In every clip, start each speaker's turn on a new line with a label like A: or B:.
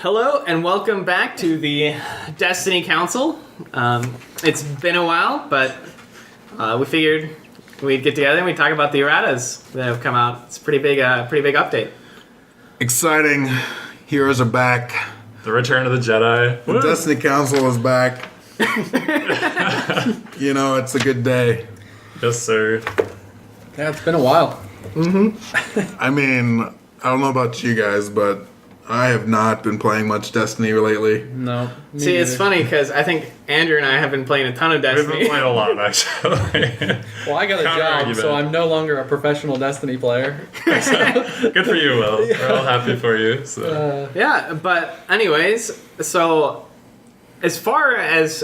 A: Hello and welcome back to the Destiny Council. It's been a while, but we figured we'd get together and we'd talk about the erratas that have come out. It's a pretty big update.
B: Exciting. Heroes are back.
C: The Return of the Jedi.
B: The Destiny Council is back. You know, it's a good day.
C: Yes, sir.
D: Yeah, it's been a while.
B: I mean, I don't know about you guys, but I have not been playing much Destiny lately.
D: No.
A: See, it's funny because I think Andrew and I have been playing a ton of
C: We've
A: Destiny.
C: been playing a lot, actually.
D: Well, I got a job,
C: Counter-argument.
D: so I'm no longer a professional Destiny player.
C: Good for you, Will. We're all happy for you. So.
A: Yeah, but anyways, so as far as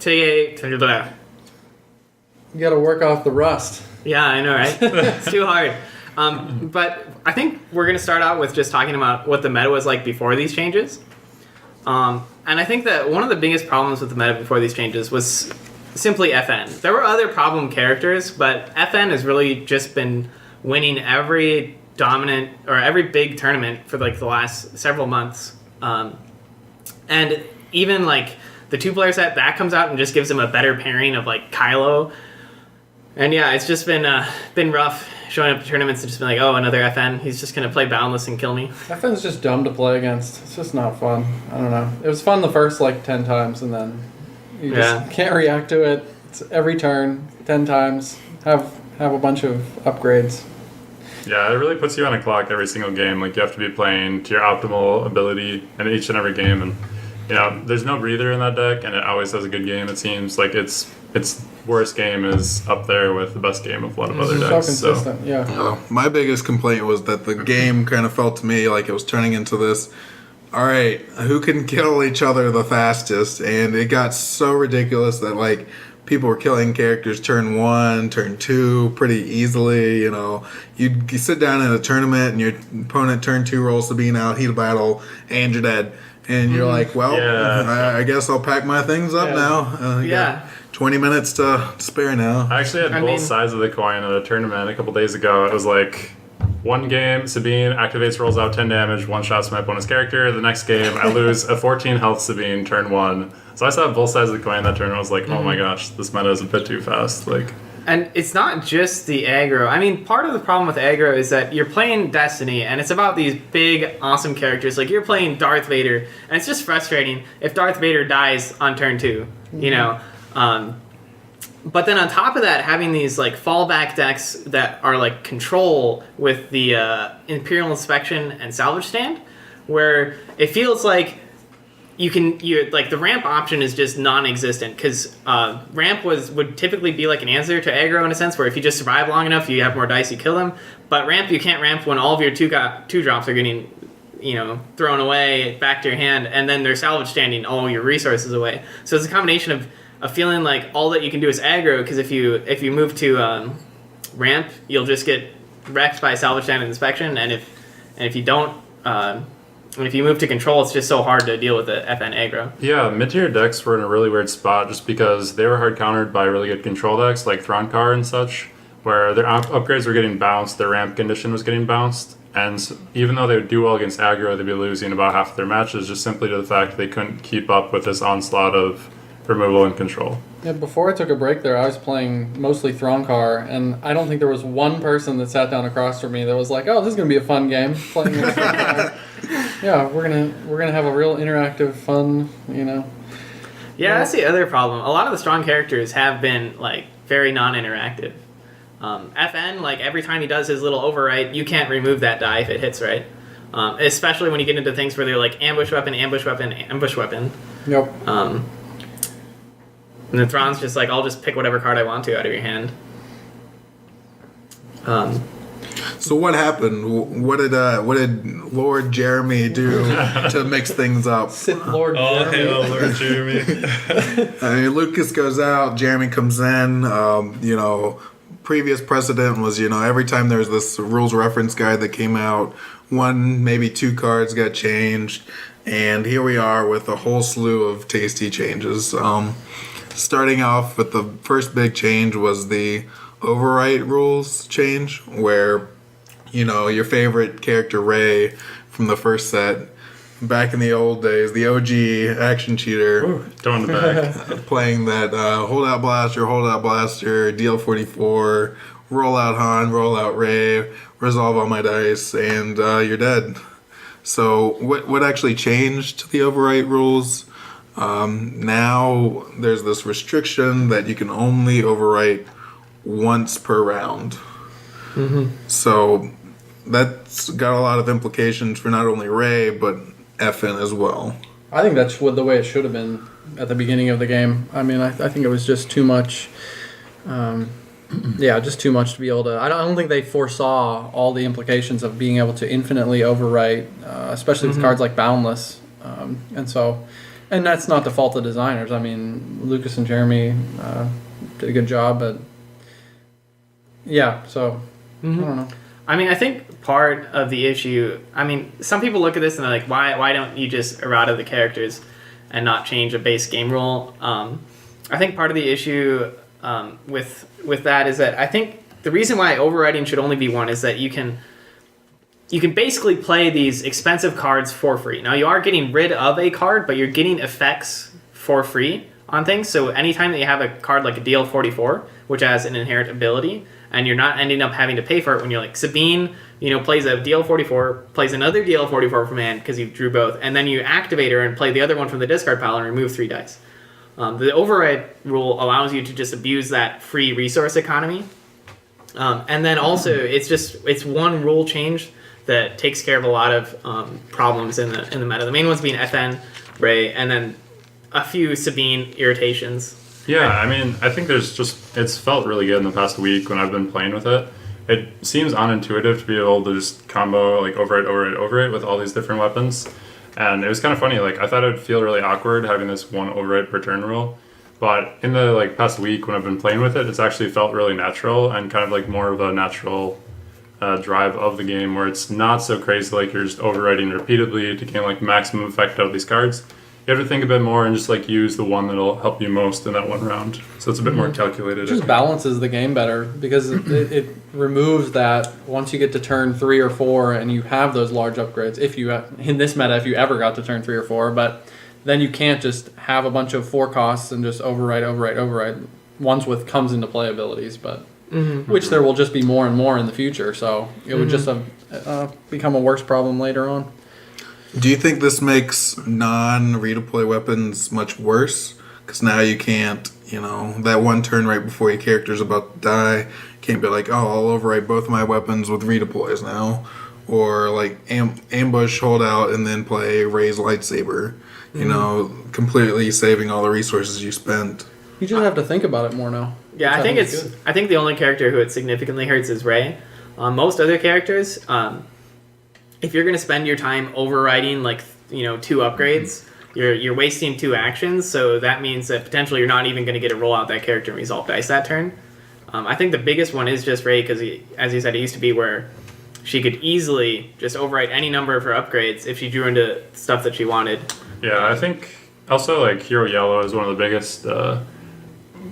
D: You got to work off the rust.
A: yeah, I know, right? It's too hard. But I think we're going to start out with just talking about what the meta was like before these changes. And I think that one of the biggest problems with the meta before these changes was simply FN. There were other problem characters, but FN has really just been winning every dominant or every big tournament for like the last several months. And even like the two-player set, that comes out and just gives them a better pairing of like Kylo. And yeah, it's just been rough showing up to tournaments and just being like, oh, another FN. He's just going to play Boundless and kill me.
D: FN's just dumb to play against. It's just not fun. I don't know. It was fun the first, 10 times, and then you just can't react to it. It's every turn, 10 times. Have a bunch of upgrades.
C: Yeah, it really puts you on a clock every single game. Like, you have to be playing to your optimal ability in each and every game. And, you know, there's no breather in that deck, and it always has a good game, it seems. Like, its worst game is up there with the best game of a lot of other
D: So
C: decks.
D: consistent, yeah.
B: My biggest complaint was that the game kind of felt to me like it was turning into this, all right, who can kill each other the fastest? And it got so ridiculous that, people were killing characters turn 1, turn 2 pretty easily. You know, you sit down in a tournament and your opponent turn 2 rolls Sabine out, heat of battle, and you're dead. And you're like, well,
C: Yeah.
B: I guess I'll pack my things up
D: Yeah.
B: now. You got 20 minutes to spare now.
C: I actually had both sides of the coin at a tournament a couple days ago. It was like, one game, Sabine activates, rolls out 10 damage, one-shots my opponent's character. The next game, I lose a 14 health Sabine, turn 1. So I saw both sides of the coin that turn. I was like, oh my gosh, this meta is a bit too fast.
A: And it's not just the aggro. I mean, part of the problem with aggro is that you're playing Destiny, and it's about these big, awesome characters. Like, you're playing Darth Vader, and it's just frustrating if Darth Vader dies on turn 2, you know? But then on top of that, having these, fallback decks that are, control with the Imperial Inspection and Salvage Stand, where it feels like the ramp option is just non-existent, because ramp would typically be like an answer to aggro in a sense, where if you just survive long enough, you have more dice, you kill them. But ramp, you can't ramp when all of your two drops are getting, thrown away back to your hand, and then they're salvage standing all your resources away. So it's a combination of feeling like all that you can do is aggro, because if you move to ramp, you'll just get wrecked by salvage stand and inspection, and if you don't. And if you move to control, it's just so hard to deal with the FN aggro.
C: Yeah, mid-tier decks were in a really weird spot just because they were hard countered by really good control decks like Thronkar and such, where their upgrades were getting bounced, their ramp condition was getting bounced, and even though they would do well against aggro, they'd be losing about half of their matches just simply to the fact they couldn't keep up with this onslaught of removal and control.
D: Yeah, before I took a break there, I was playing mostly Thronkar, and I don't think there was one person that sat down across from me that was like, "Oh, this is gonna be a fun game." Playing with Thronkar. Yeah, we're gonna have a real interactive, fun,
A: Yeah, that's the other problem. A lot of the strong characters have been very non-interactive. FN, every time he does his little overwrite, you can't remove that die if it hits right. Especially when you get into things where they're ambush weapon, ambush weapon, ambush weapon.
D: Yep.
A: And the Thrawn's just I'll just pick whatever card I want to out of your hand.
B: So what happened? What did Lord Jeremy do to mix things up?
D: Sith Lord
C: Oh,
D: Jeremy.
C: hail Lord Jeremy.
B: I mean, Lucas goes out, Jeremy comes in. Previous precedent was, every time there was this rules reference guide that came out, 1, maybe 2 cards got changed, and here we are with a whole slew of tasty changes. Starting off with the first big change was the overwrite rules change, where your favorite character Rey from the first set back in the old days, the OG action cheater.
C: Ooh, throwing the bag.
B: Playing that holdout blaster, deal 44, roll out Han, roll out Ray, resolve all my dice, and you're dead. So what actually changed to the overwrite rules? Now there's this restriction that you can only overwrite once per round. So that's got a lot of implications for not only Ray but FN as well.
D: I think that's the way it should have been at the beginning of the game. I mean, I think it was just too much. Just too much to be able to. I don't think they foresaw all the implications of being able to infinitely overwrite, especially with cards like Boundless. And that's not the fault of designers. I mean, Lucas and Jeremy did a good job, but yeah. So I don't know.
A: I mean, I think part of the issue, I mean, some people look at this and they're like, why don't you just errata the characters and not change a base game rule? I think part of the issue with that is that I think the reason why overwriting should only be one is that you can basically play these expensive cards for free. Now, you are getting rid of a card, but you're getting effects for free on things. So anytime that you have a card like a DL44, which has an inherent ability, and you're not ending up having to pay for it when you're like Sabine, plays a DL44, plays another DL44 from hand because you drew both, and then you activate her and play the other one from the discard pile and remove 3 dice. The override rule allows you to just abuse that free resource economy. And then also, it's one rule change that takes care of a lot of problems in the meta. The main ones being FN, Ray, and then a few Sabine irritations.
C: Yeah, I mean, I think it's felt really good in the past week when I've been playing with it. It seems unintuitive to be able to just combo, like, overwrite with all these different weapons. And it was kind of funny, like, I thought it would feel really awkward having this one overwrite per turn rule. But in the, past week when I've been playing with it, it's actually felt really natural and kind of, more of a natural drive of the game where it's not so crazy, like, you're just overwriting repeatedly to gain, maximum effect out of these cards. You have to think a bit more and just use the one that'll help you most in that one round. So it's a bit more calculated.
D: It just balances the game better because it removes that once you get to turn 3 or 4 and you have those large upgrades. In this meta, if you ever got to turn 3 or 4, but then you can't just have a bunch of 4 costs and just overwrite. Ones with comes into play abilities, but which there will just be more and more in the future. So it would just become a worse problem later on.
B: Do you think this makes non-redeploy weapons much worse? Because now you can't, that one turn right before your character's about to die, can't be like, oh, I'll overwrite both my weapons with redeploys now. Or ambush, hold out, and then play Ray's lightsaber. Completely saving all the resources you spent.
D: You just have to think about it more now.
A: Yeah, I think the only character who it significantly hurts is Ray. Most other characters, if you're going to spend your time overriding 2 upgrades, you're wasting 2 actions, so that means that potentially you're not even going to get to roll out that character and resolve dice that turn. I think the biggest one is just Ray because, as you said, it used to be where she could easily just overwrite any number of her upgrades if she drew into stuff that she wanted.
C: Yeah, I think also Hero Yellow is one of the biggest,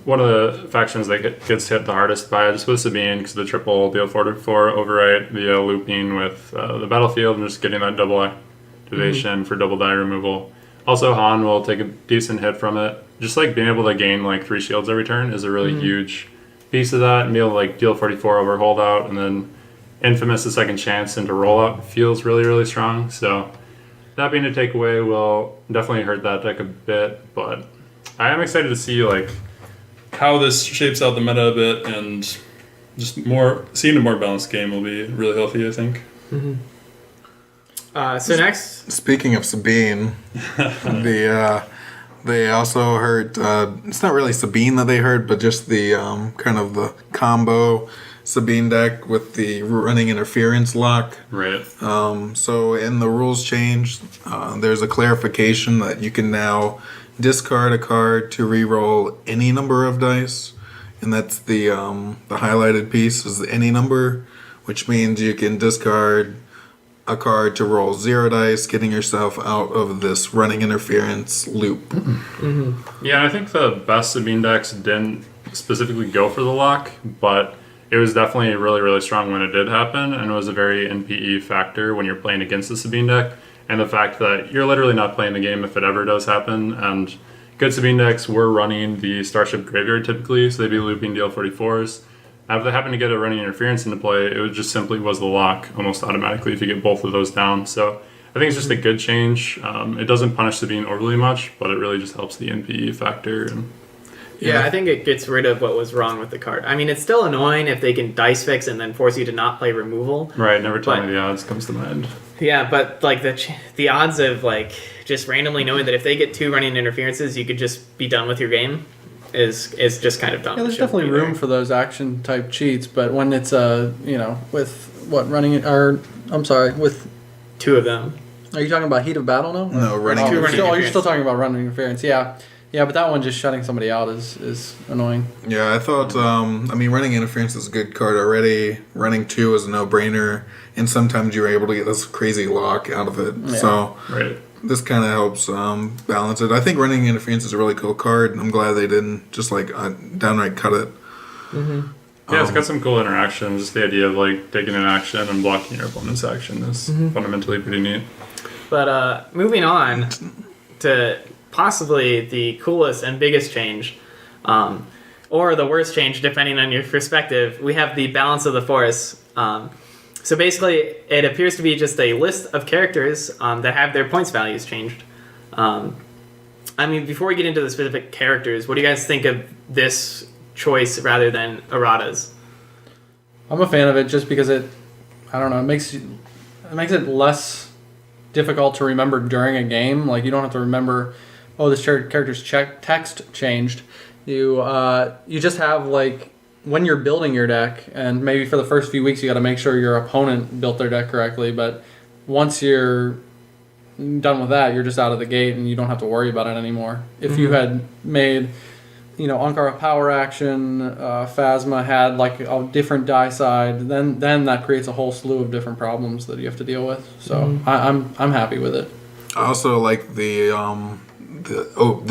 C: one of the factions that gets hit the hardest by just with Sabine because the triple deal 44 overwrite via looping with the battlefield and just getting that double activation for double die removal. Also, Han will take a decent hit from it. Just being able to gain 3 shields every turn is a really huge piece of that, and be able to deal 44 over holdout and then Infamous the second chance into rollout feels really, really strong. So that being a takeaway will definitely hurt that deck a bit, but I am excited to see how this shapes out the meta a bit, and just seeing a more balanced game will be really healthy, I think.
A: So next,
B: speaking of Sabine, they also hurt. It's not really Sabine that they hurt, but just the kind of the combo Sabine deck with the running interference lock.
C: Right.
B: So in the rules change, there's a clarification that you can now discard a card to re-roll any number of dice, and that's the highlighted piece is any number, which means you can discard a card to roll 0 dice, getting yourself out of this running interference loop.
C: Yeah, I think the best Sabine decks didn't specifically go for the lock, but it was definitely really, really strong when it did happen, and it was a very NPE factor when you're playing against the Sabine deck. and the fact that you're literally not playing the game if it ever does happen. And good Sabine decks were running the Starship Graveyard typically, so they'd be looping DL44s. If they happen to get a running interference into play, it would just simply was the lock almost automatically if you get both of those down. So I think it's just a good change. It doesn't punish Sabine overly much, but it really just helps the NPE factor. And
A: Yeah, I think it gets rid of what was wrong with the card. I mean, it's still annoying if they can dice fix and then force you to not play removal.
C: right, never tell
A: But-
C: me the odds comes to mind.
A: Yeah, but like the odds of like just randomly knowing that if they get 2 running interferences, you could just be done with your game is just kind of dumb.
D: Yeah, there's
A: It shouldn't
D: definitely
A: be
D: room
A: there.
D: for those action type cheats, but when it's with what running or I'm sorry, with
A: 2 of them.
D: are you talking about heat of battle now?
B: No, running
D: Oh,
A: Two running
D: you're
A: interference.
D: still talking about running interference. Yeah, but that one just shutting somebody out is annoying.
B: Yeah, I thought, running interference is a good card already. Running 2 is a no-brainer, and sometimes you're able to get this crazy lock out of it.
D: Yeah.
B: So
C: Right.
B: this kind of helps balance it. I think running interference is a really cool card, and I'm glad they didn't just downright cut it.
C: Yeah, it's got some cool interactions. Just the idea of like taking an action and blocking your opponent's action is fundamentally pretty neat.
A: But moving on to possibly the coolest and biggest change, or the worst change, depending on your perspective, we have the balance of the forest. So basically, it appears to be just a list of characters that have their points values changed. I mean, before we get into the specific characters, what do you guys think of this choice rather than erratas?
D: I'm a fan of it just because it makes it less difficult to remember during a game. Like you don't have to remember, oh, this character's text changed. You just have like when you're building your deck, and maybe for the first few weeks you got to make sure your opponent built their deck correctly. But once you're done with that, you're just out of the gate and you don't have to worry about it anymore. If you had made Ankara power action, Phasma had like a different die side, then that creates a whole slew of different problems that you have to deal with. So I'm happy with it.
B: I also like the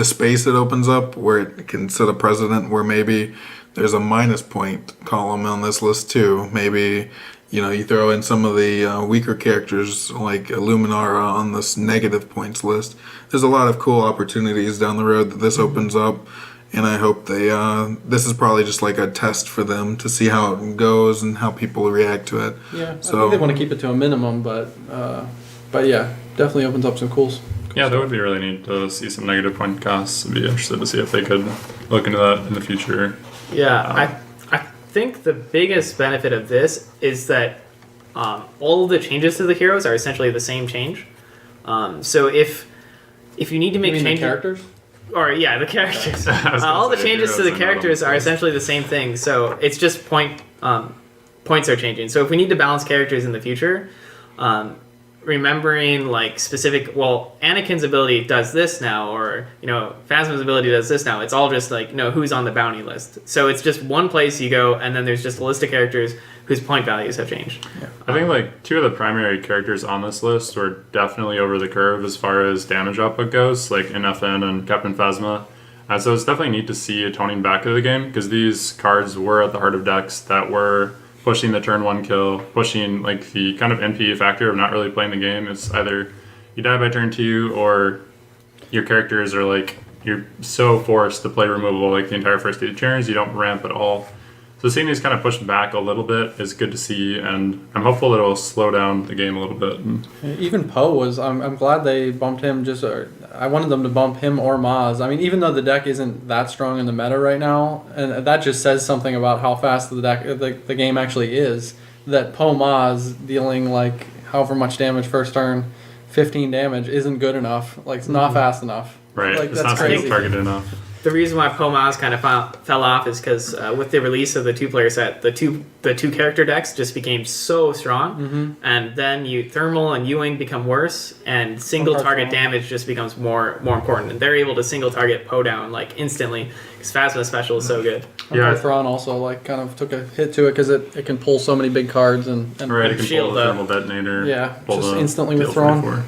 B: space it opens up where it can set a precedent where maybe there's a minus point column on this list too. Maybe you throw in some of the weaker characters like Luminara on this negative points list. There's a lot of cool opportunities down the road that this opens up. And I hope this is probably just like a test for them to see how it goes and how people react to it.
D: Yeah, I
B: So-
D: think they want to keep it to a minimum, but yeah, definitely opens up some cool
C: Yeah, that would be really neat to see some negative point costs. I'd be interested to see if they could look into that in the future.
A: Yeah, I think the biggest benefit of this is that all of the changes to the heroes are essentially the same change. So if you need to make
D: You mean the
A: changes,
D: characters.
A: or yeah, the characters,
C: I was gonna
A: all the
C: say
A: changes to
C: heroes
A: the
C: and
A: characters
C: models.
A: are essentially the same thing. So it's just points are changing. So if we need to balance characters in the future, remembering like specific, Anakin's ability does this now, or Phasma's ability does this now. It's all just like who's on the bounty list. So it's just one place you go, and then there's just a list of characters whose point values have changed.
C: I think like 2 of the primary characters on this list were definitely over the curve as far as damage output goes, like NFN and Captain Phasma. So it's definitely neat to see a toning back of the game because these cards were at the heart of decks that were pushing the turn 1 kill, pushing like the kind of NPE factor of not really playing the game. It's either you die by turn 2 or your characters are like you're so forced to play removable like the entire first 8 turns, you don't ramp at all. So seeing these kind of pushed back a little bit is good to see, and I'm hopeful that it'll slow down the game a little bit.
D: Even Poe was. I'm glad they bumped him. I wanted them to bump him or Maz. I mean, even though the deck isn't that strong in the meta right now, and that just says something about how fast the game actually is. That Poe Maz dealing like however much damage first turn, 15 damage isn't good enough. Like it's not fast enough.
C: Right,
D: Like
C: it's
D: that's
C: not single
D: crazy.
C: targeted enough.
A: The reason why Pomaz kind of fell off is because with the release of the 2-player set, the two character decks just became so strong, and then thermal and Ewing become worse, and single target damage just becomes more important. And they're able to single target Poe down like instantly because Phasma special is so good.
C: Yeah.
D: Thrawn also like kind of took a hit to it because it can pull so many big cards and
C: Right, it can
A: Shield
C: pull the
A: up.
C: thermal detonator.
D: Yeah,
C: pull
D: just
C: the
D: instantly with
C: PL-44.
D: Thrawn.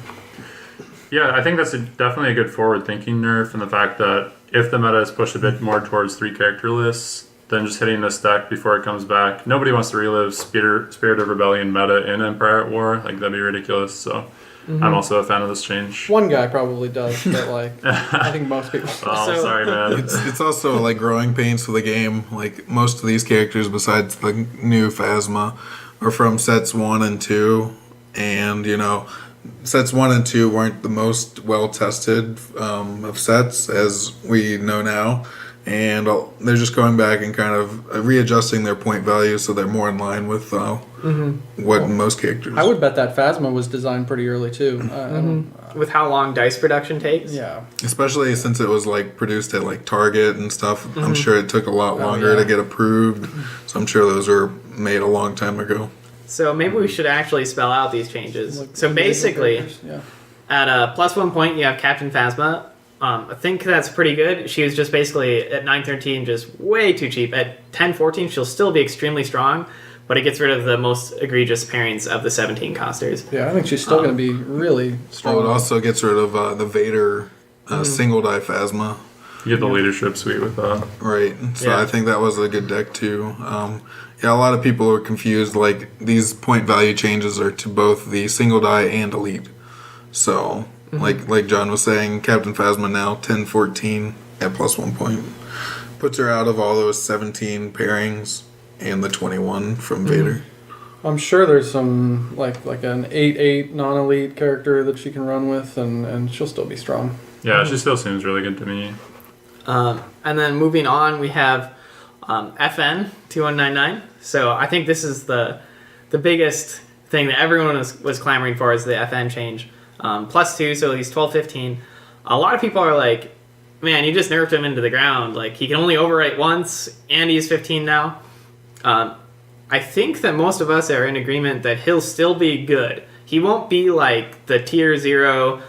C: Yeah, I think that's definitely a good forward-thinking nerf, and the fact that if the meta is pushed a bit more towards 3 character lists, then just hitting this deck before it comes back. Nobody wants to relive Spirit of Rebellion meta in Empire at War. Like, that'd be ridiculous. So I'm also a fan of this change.
D: One guy probably does, but like I think most people.
C: Oh,
A: So-
C: sorry, man.
B: It's also like growing pains for the game. Like most of these characters, besides the new Phasma, are from sets 1 and 2, and sets 1 and 2 weren't the most well tested of sets as we know now, and they're just going back and kind of readjusting their point values so they're more in line with what most characters.
D: I would bet that Phasma was designed pretty early too. I don't-
A: With how long dice production takes.
D: yeah.
B: Especially since it was like produced at like Target and stuff. I'm sure it took a lot longer
D: yeah.
B: to get approved. So I'm sure those were made a long time ago.
A: So maybe we should actually spell out these changes.
D: Like
A: So
D: individual
A: basically,
D: characters, yeah.
A: at a +1 point, you have Captain Phasma. I think that's pretty good. She was just basically at 913, just way too cheap. At 1014, she'll still be extremely strong, but it gets rid of the most egregious pairings of the 17 costers.
D: Yeah, I think she's still going to be really strong.
B: Oh, it also gets rid of the Vader single die Phasma.
C: You get the leadership suite with that.
B: Right. So
A: Yeah.
B: I think that was a good deck too. Yeah, a lot of people are confused. Like these point value changes are to both the single die and elite. So like John was saying, Captain Phasma now 1014 at +1 point. Puts her out of all those 17 pairings and the 21 from Vader.
D: I'm sure there's some like an 8/8 non-elite character that she can run with, and she'll still be strong.
C: Yeah, she still seems really good to me.
A: And then moving on, we have FN 2199. So I think this is the biggest thing that everyone was clamoring for is the FN change. +2, so he's 1215. A lot of people are like, man, you just nerfed him into the ground. Like he can only overwrite once, and he's 15 now. I think that most of us are in agreement that he'll still be good. He won't be like the tier 0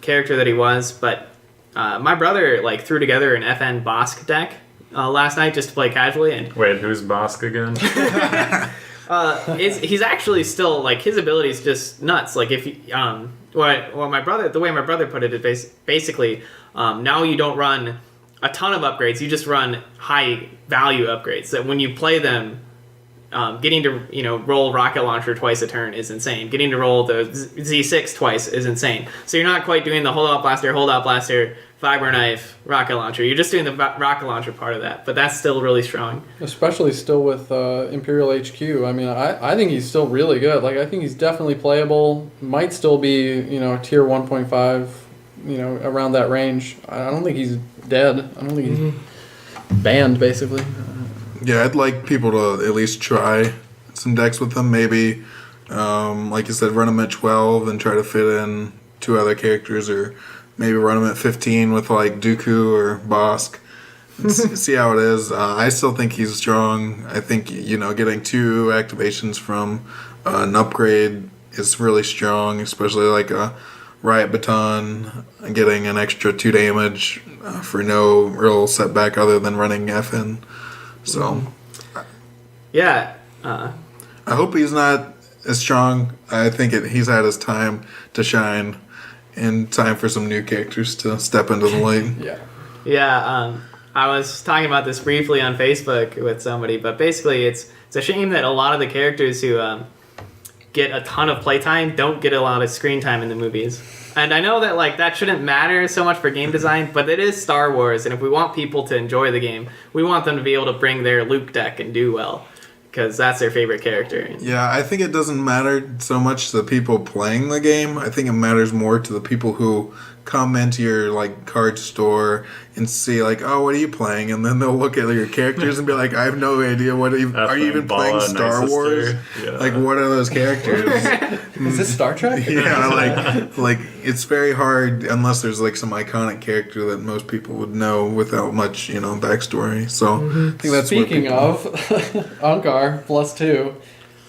A: character that he was, but my brother like threw together an FN Bosk deck last night just to play casually, and
C: Wait, who's Bosk again?
A: he's actually still like his ability is just nuts. Like if the way my brother put it is basically now you don't run a ton of upgrades, you just run high value upgrades that when you play them, getting to roll rocket launcher twice a turn is insane. Getting to roll the Z6 twice is insane. So you're not quite doing the hold out blaster, fiber knife, rocket launcher. You're just doing the rocket launcher part of that, but that's still really strong.
D: Especially still with Imperial HQ. I mean, I think he's still really good. Like I think he's definitely playable. Might still be tier 1.5. Around that range. I don't think he's dead. I don't think he's banned basically.
B: Yeah, I'd like people to at least try some decks with them. Maybe, like you said, run them at 12 and try to fit in 2 other characters, or maybe run them at 15 with like Dooku or Bosk. And see how it is. I still think he's strong. I think getting 2 activations from an upgrade is really strong, especially like a Riot Baton, getting an extra 2 damage for no real setback other than running FN. So,
A: Yeah.
B: I hope he's not as strong. I think he's had his time to shine, and time for some new characters to step into the light.
D: Yeah.
A: Yeah, I was talking about this briefly on Facebook with somebody, but basically it's a shame that a lot of the characters who get a ton of playtime don't get a lot of screen time in the movies. And I know that that shouldn't matter so much for game design, but it is Star Wars, and if we want people to enjoy the game, we want them to be able to bring their Luke deck and do well, because that's their favorite character.
B: Yeah, I think it doesn't matter so much to the people playing the game. I think it matters more to the people who come into your card store and see oh, what are you playing? And then they'll look at your characters and be like, I have no idea are you even playing Star Wars?
C: Yeah.
B: What are those characters?
D: Is this Star Trek?
B: Yeah, it's very hard unless there's some iconic character that most people would know without much backstory. So I think that's
D: Speaking of Ankar +2,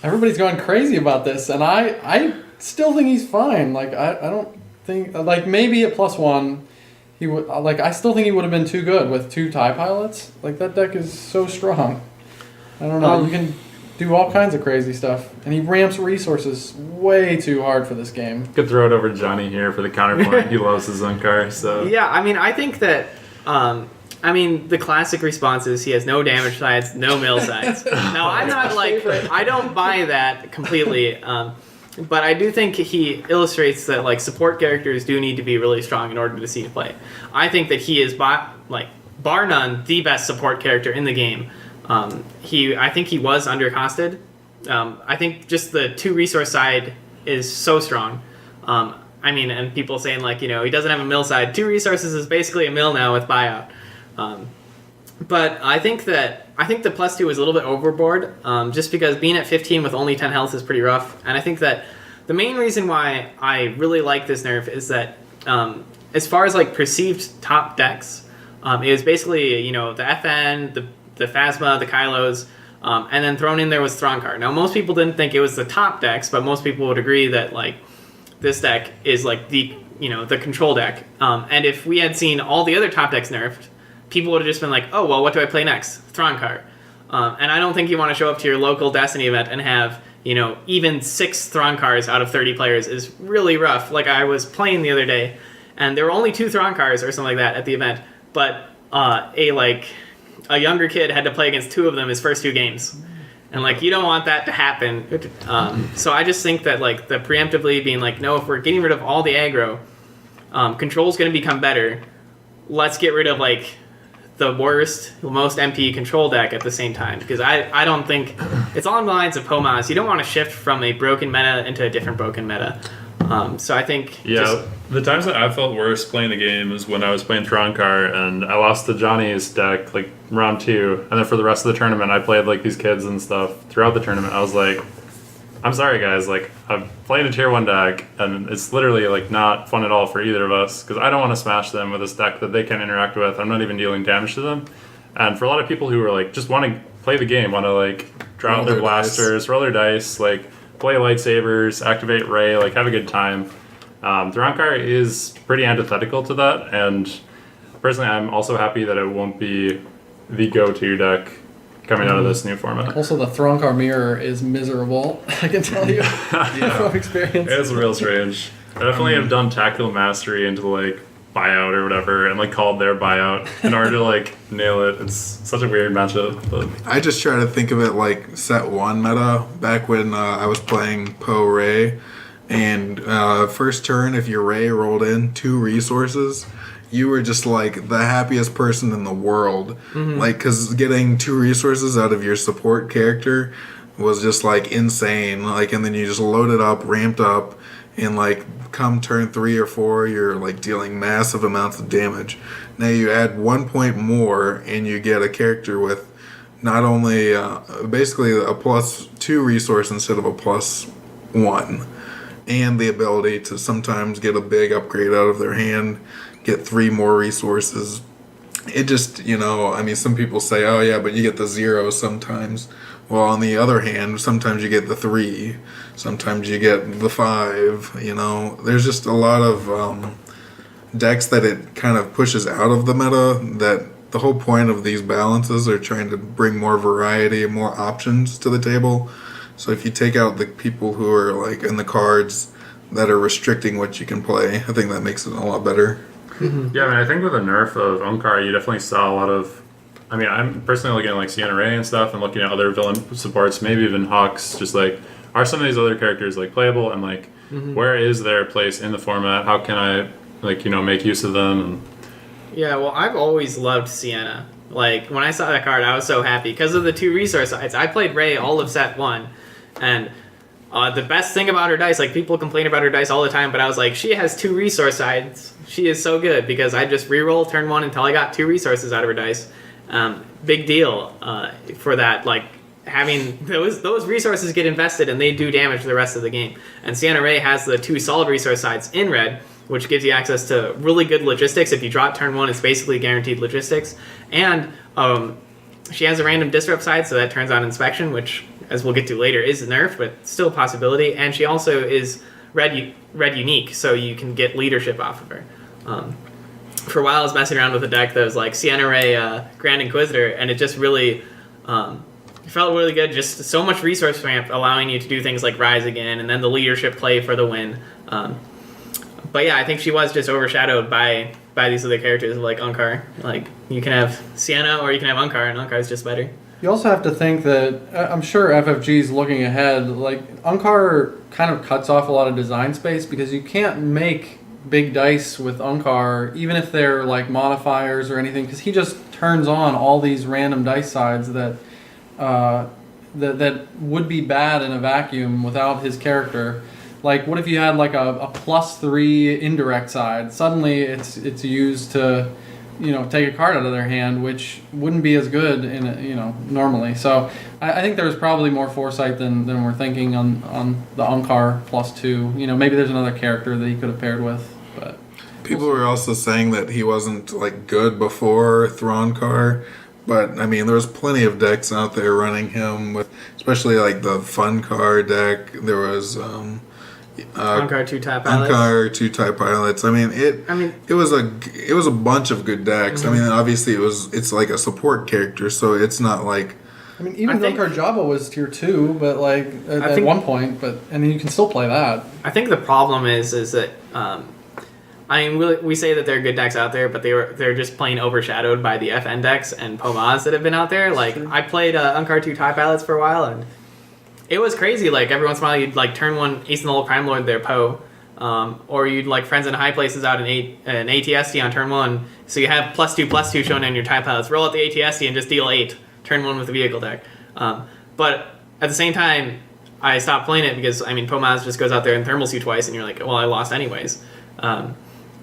D: everybody's going crazy about this, and I still think he's fine. I don't think maybe at +1 he would I still think he would have been too good with 2 TIE pilots. That deck is so strong. I don't know. You can do all kinds of crazy stuff, and he ramps resources way too hard for this game.
C: Could throw it over Johnny here for the counterpoint. He loves his Zunkar, so
A: Yeah, I think that the classic response is he has no damage sides, no mill sides. Now I'm not I don't buy that completely. But I do think he illustrates that like support characters do need to be really strong in order to see play. I think that he is bar none the best support character in the game. I think he was undercosted. I think just the 2 resource side is so strong. And people saying like, he doesn't have a mill side. 2 resources is basically a mill now with buyout. But I think the +2 was a little bit overboard, just because being at 15 with only 10 health is pretty rough. And I think that the main reason why I really like this nerf is that as far as like perceived top decks, it was basically the FN, the Phasma, the Kylos, and then thrown in there was Thronkar. Now most people didn't think it was the top decks, but most people would agree that like this deck is like the control deck. And if we had seen all the other top decks nerfed, people would have just been like, oh, well, what do I play next? Thronkar. And I don't think you want to show up to your local Destiny event and have, even 6 Thronkars out of 30 players is really rough. Like, I was playing the other day, and there were only 2 Thronkars or something like that at the event, but a younger kid had to play against 2 of them his first 2 games. And, like, you don't want that to happen. So I just think that, like, the preemptively being like, no, if we're getting rid of all the aggro, control's going to become better. Let's get rid of, like, the most MP control deck at the same time, because I don't think it's along the lines of Pomas. You don't want to shift from a broken meta into a different broken meta. So I think
C: the times that I felt worse playing the game is when I was playing Thronkar and I lost to Johnny's deck like round 2, and then for the rest of the tournament I played like these kids and stuff throughout the tournament. I was like, I'm sorry guys, like I'm playing a tier 1 deck and it's literally like not fun at all for either of us, because I don't want to smash them with this deck that they can't interact with. I'm not even dealing damage to them. And for a lot of people who are like just want to play the game, want to like draw out their blasters, roll their dice, like play lightsabers, activate Ray, like have a good time, Thronkar is pretty antithetical to that. And personally I'm also happy that it won't be the go-to deck coming out of this new format.
D: Also, the Thronkar mirror is miserable. I can tell you from experience.
C: It's real strange. I definitely have done Tactical Mastery into like buyout or whatever, and like called their buyout in order to like nail it. It's such a weird matchup. But
B: I just try to think of it like set 1 meta back when I was playing Poe Ray, and first turn if your Ray rolled in 2 resources, you were just like the happiest person in the world. Like, because getting 2 resources out of your support character was just like insane. Like, and then you just load it up, ramped up, and like come turn 3 or 4, you're like dealing massive amounts of damage. Now you add 1 point more, and you get a character with not only basically a +2 resource instead of a +1, and the ability to sometimes get a big upgrade out of their hand, get 3 more resources. It just, some people say, oh yeah, but you get the 0 sometimes. Well, on the other hand, sometimes you get the 3, sometimes you get the 5, There's just a lot of decks that it kind of pushes out of the meta, that the whole point of these balances are trying to bring more variety and more options to the table. So if you take out the people who are like in the cards that are restricting what you can play, I think that makes it a lot better.
C: Yeah, I think with the nerf of Unkar, you definitely saw a lot of. I'm personally looking at like Sienna Ray and stuff, and looking at other villain supports, maybe even Hawks. Just like, are some of these other characters like playable, and like, where is their place in the format? How can I make use of them? And
A: yeah, well, I've always loved Sienna. Like, when I saw that card, I was so happy because of the 2 resource sides. I played Ray all of set 1, and the best thing about her dice, like, people complain about her dice all the time, but I was like, she has 2 resource sides. She is so good, because I just reroll turn 1 until I got 2 resources out of her dice. Big deal for that, like, having those resources get invested and they do damage the rest of the game. And Sienna Ray has the 2 solid resource sides in red, which gives you access to really good logistics. If you drop turn 1, it's basically guaranteed logistics. And she has a random disrupt side, so that turns on inspection, which, as we'll get to later, is a nerf, but still a possibility. And she also is red unique, so you can get leadership off of her. For a while I was messing around with a deck that was like Sienna Ray Grand Inquisitor, and it just really felt really good. Just so much resource ramp, allowing you to do things like Rise Again, and then the leadership play for the win. But yeah, I think she was just overshadowed by these other characters like Unkar. Like, you can have Sienna or you can have Unkar, and Unkar's just better.
D: You also have to think that I'm sure FFG's looking ahead. Like Unkar kind of cuts off a lot of design space because you can't make big dice with Unkar, even if they're like modifiers or anything, because he just turns on all these random dice sides that that would be bad in a vacuum without his character. Like, what if you had like a +3 indirect side? Suddenly, it's used to, take a card out of their hand, which wouldn't be as good normally. So I think there's probably more foresight than we're thinking on the Unkar +2. Maybe there's another character that he could have paired with, but
B: People were also saying that he wasn't like good before Thronkar, but I mean, there was plenty of decks out there running him with, especially like the Fun Car deck. There was
A: Unkar 2-type pilots.
B: Unkar 2-type pilots. I mean, it was a bunch of good decks.
A: Mm-hmm.
B: I mean, obviously it's like a support character, so it's not like.
D: I mean, even
A: I think-
D: Unkar Java was tier 2, but like at
A: think-
D: one point, and you can still play that.
A: I think the problem is that we say that there are good decks out there, but they're just plain overshadowed by the FN decks and POMAs that have been out there. Like I played Unkar 2-type pilots for a while, and it was crazy. Like every once in a while, you'd like turn one Ace and the Old Crime Lord their Poe, or you'd like Friends in High Places out an ATSD on turn 1. So you have +2/+2 shown in your type pilots. Roll out the ATSD and just deal 8. Turn 1 with the vehicle deck. But at the same time, I stopped playing it because POMAS just goes out there and thermals you twice, and you're like, well, I lost anyways.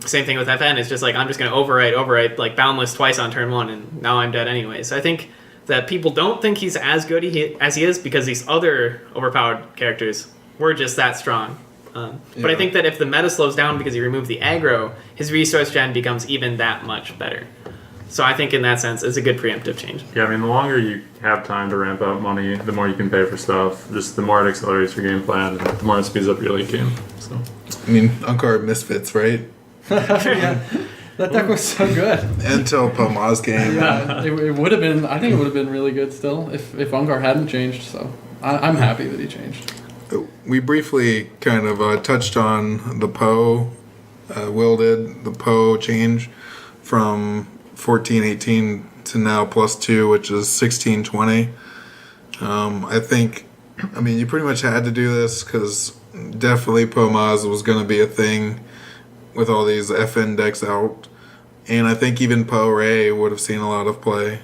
A: Same thing with FN. It's just like I'm just going to overwrite like Boundless twice on turn 1, and now I'm dead anyway. So I think that people don't think he's as good as he is because these other overpowered characters were just that strong. But I think that if the meta slows down because you remove the aggro, his resource gen becomes even that much better. So I think in that sense, it's a good preemptive change.
C: Yeah, I mean, the longer you have time to ramp up money, the more you can pay for stuff. Just the more it accelerates your game plan, and the more it speeds up your late game. So,
B: I mean, Unkar Misfits, right?
D: Yeah, that deck was so good.
B: Until POMAS came.
D: Yeah, it would have been. I think it would have been really good still if Unkar hadn't changed. So I'm happy that he changed.
B: We briefly kind of touched on the Poe. Will did the Poe change from 14-18 to now +2, which is 16-20. I think, you pretty much had to do this because definitely POMAS was going to be a thing with all these FN decks out. And I think even Poe Ray would have seen a lot of play.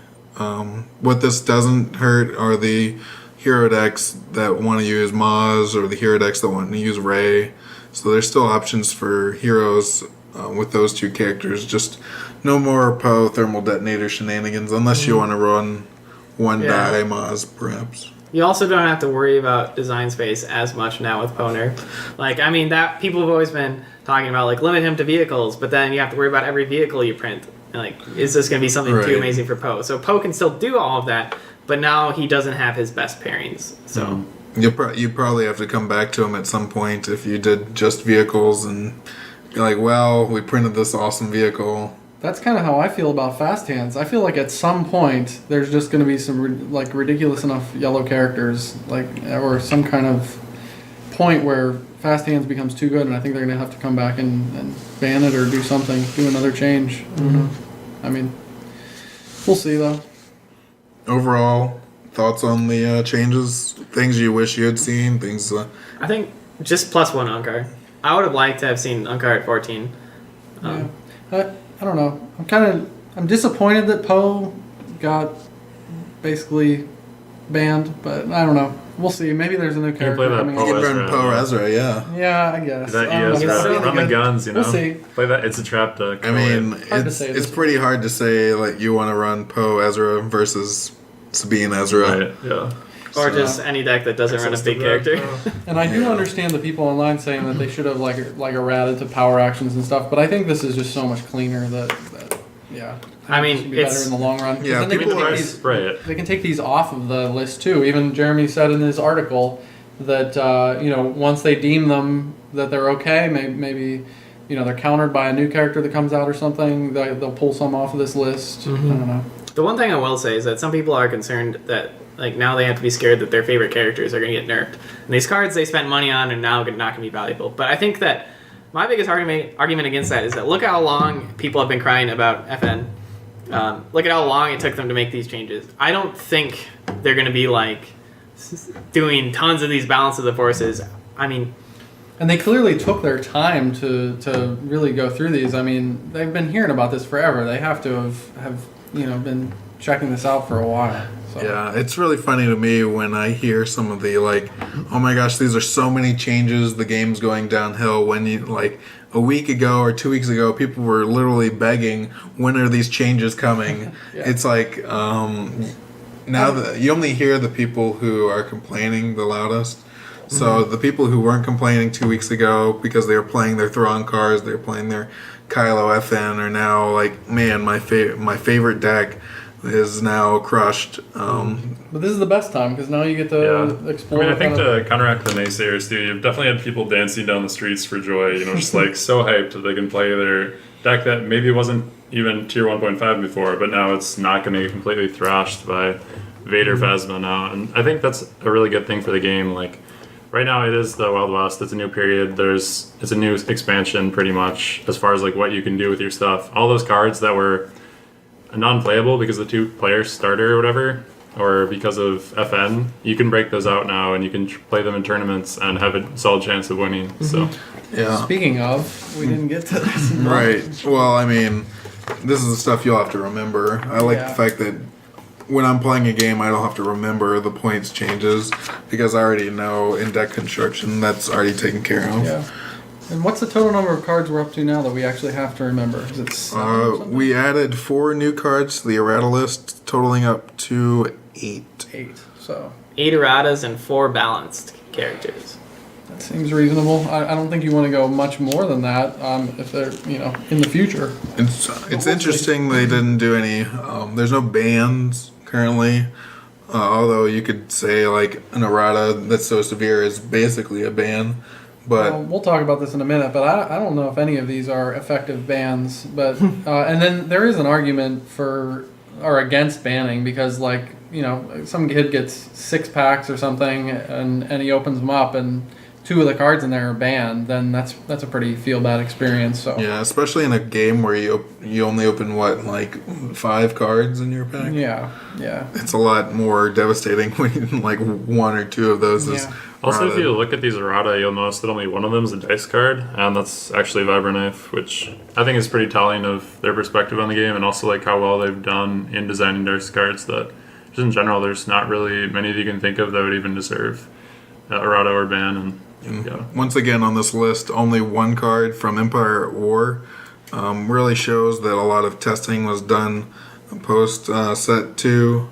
B: What this doesn't hurt are the hero decks that want to use Maz or the hero decks that want to use Ray. So there's still options for heroes with those two characters. Just no more Poe thermal detonator shenanigans unless you want to run one die Maz, perhaps.
A: You also don't have to worry about design space as much now with Poe nerf. That people have always been talking about, like, limit him to vehicles, but then you have to worry about every vehicle you print. Like, is this going to be something too amazing for Poe? So Poe can still do all of that, but now he doesn't have his best pairings. So
B: You probably have to come back to him at some point if you did just vehicles and be like, well, we printed this awesome vehicle.
D: That's kind of how I feel about fast hands. I feel like at some point there's just going to be some ridiculous enough yellow characters, or some kind of point where fast hands becomes too good, and I think they're going to have to come back and ban it or do something, do another change.
A: Mm-hmm.
D: We'll see though.
B: Overall, thoughts on the changes? Things you wish you had seen? Things.
A: I think just +1 Unkar. I would have liked to have seen Unkar at 14.
D: I don't know. I'm disappointed that Poe got basically banned, but I don't know. We'll see. Maybe there's a new character
C: play that
D: coming.
C: Poe
B: You
D: out.
B: can run Poe Ezra, yeah.
D: Yeah, I guess.
C: that
D: I don't
C: ES
D: know.
A: It's
C: run,
A: really
C: run the
A: good.
C: guns,
D: We'll see.
C: Play that. It's a trap deck.
D: Hard to say
B: It's
D: this.
B: pretty hard to say, like, you want to run Poe Ezra versus Sabine Ezra.
C: Right, yeah.
A: Or
B: So-
A: just any deck that doesn't run a big character.
D: And I do understand the people online saying that they should have like errata to power actions and stuff, but I think this is just so much cleaner that yeah.
A: I mean,
D: it should be better
A: it's-
D: in the long run. 'Cause
B: Yeah,
D: then they
B: people
D: can
B: are-
D: take these,
C: Right.
D: they can take these off of the list too. Even Jeremy said in his article that once they deem them that they're okay, maybe they're countered by a new character that comes out or something. They'll pull some off of this list. I don't know.
A: The one thing I will say is that some people are concerned that now they have to be scared that their favorite characters are going to get nerfed. And these cards they spent money on are now not going to be valuable. But I think that my biggest argument against that is that look how long people have been crying about FN. Look at how long it took them to make these changes. I don't think they're going to be like doing tons of these balance of the forces. I mean,
D: and they clearly took their time to really go through these. I mean, they've been hearing about this forever. They have to have been checking this out for a while. So.
B: Yeah, it's really funny to me when I hear some of the oh my gosh, these are so many changes, the game's going downhill. When you a week ago or 2 weeks ago, people were literally begging, when are these changes coming?
D: Yeah.
B: It's now that you only hear the people who are complaining the loudest. So the people who weren't complaining 2 weeks ago because they were playing their Thrawn cars, they were playing their Kylo FN, are now man, my favorite deck is now crushed.
D: But this is the best time because now you get to explore.
C: I mean, I think to counteract the naysayers too, you've definitely had people dancing down the streets for joy. Just so hyped that they can play their deck that maybe wasn't even tier 1.5 before, but now it's not going to get completely thrashed by Vader Phasma now. And I think that's a really good thing for the game. Right now it is the Wild West. It's a new period. It's a new expansion pretty much as far as what you can do with your stuff. All those cards that were non-playable because of the 2-player starter or whatever, or because of FN, you can break those out now and you can play them in tournaments and have a solid chance of winning. So,
B: yeah.
D: Speaking of, we didn't get to this.
B: Right. Well, I mean, this is the stuff you'll have to remember. I like the fact that when I'm playing a game, I don't have to remember the points changes because I already know in deck construction that's already taken care of.
D: Yeah. And what's the total number of cards we're up to now that we actually have to remember? Is it 7 or something?
B: We added 4 new cards to the errata list, totaling up to 8.
D: 8. So
A: 8 erratas and 4 balanced characters.
D: that seems reasonable. I don't think you want to go much more than that if they're in the future.
B: It's interesting they didn't do any. There's no bans currently. Although you could say an errata that's so severe is basically a ban. But
D: we'll talk about this in a minute, but I don't know if any of these are effective bans. But and then there is an argument for or against banning because some kid gets 6 packs or something and he opens them up and 2 of the cards in there are banned, then that's a pretty feel bad experience. So
B: yeah, especially in a game where you only open 5 cards in your pack.
D: Yeah.
B: It's a lot more devastating when 1 or 2 of those is.
C: Also, if you look at these errata, you'll notice that only one of them is a dice card, and that's actually Vibroknife, which I think is pretty telling of their perspective on the game, and also how well they've done in designing dice cards. That just in general, there's not really many that you can think of that would even deserve errata or ban. And
B: once again on this list, only 1 card from Empire at War really shows that a lot of testing was done post set 2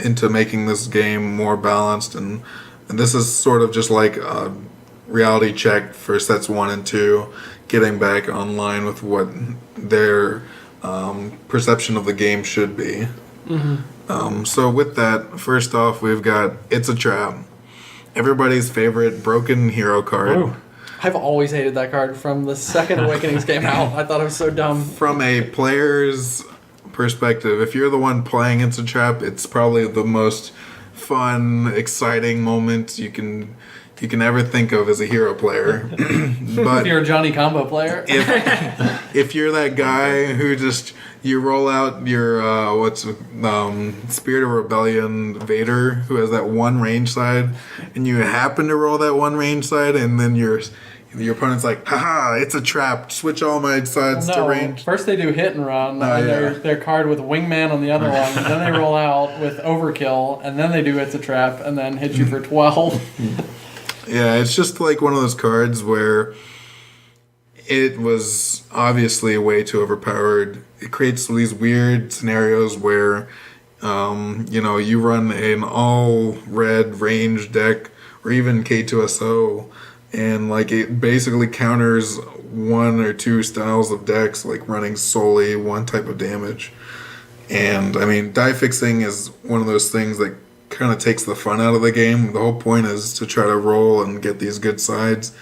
B: into making this game more balanced and this is sort of just a reality check for sets 1 and 2, getting back online with what their perception of the game should be. So with that, first off, we've got It's a Trap. Everybody's favorite broken hero card.
C: Ooh.
D: I've always hated that card from the second Awakenings came out. I thought it was so dumb.
B: From a player's perspective, if you're the one playing It's a Trap, it's probably the most fun, exciting moment you can ever think of as a hero player. But
D: If you're a Johnny Combo player.
B: if you're that guy who you roll out your Spirit of Rebellion Vader, who has that 1 range side, and you happen to roll that 1 range side, and then your opponent's haha, it's a trap, switch all my sides to range.
D: First they do hit and run, and their card with Wingman on the other one, and then they roll out with Overkill, and then they do It's a Trap, and then hit you for 12.
B: Yeah, it's just one of those cards where it was obviously way too overpowered. It creates these weird scenarios where, you run an all red range deck or even K2SO, and it basically counters 1 or 2 styles of decks, running solely 1 type of damage. And I mean, die fixing is one of those things that kind of takes the fun out of the game. The whole point is to try to roll and get these good sides.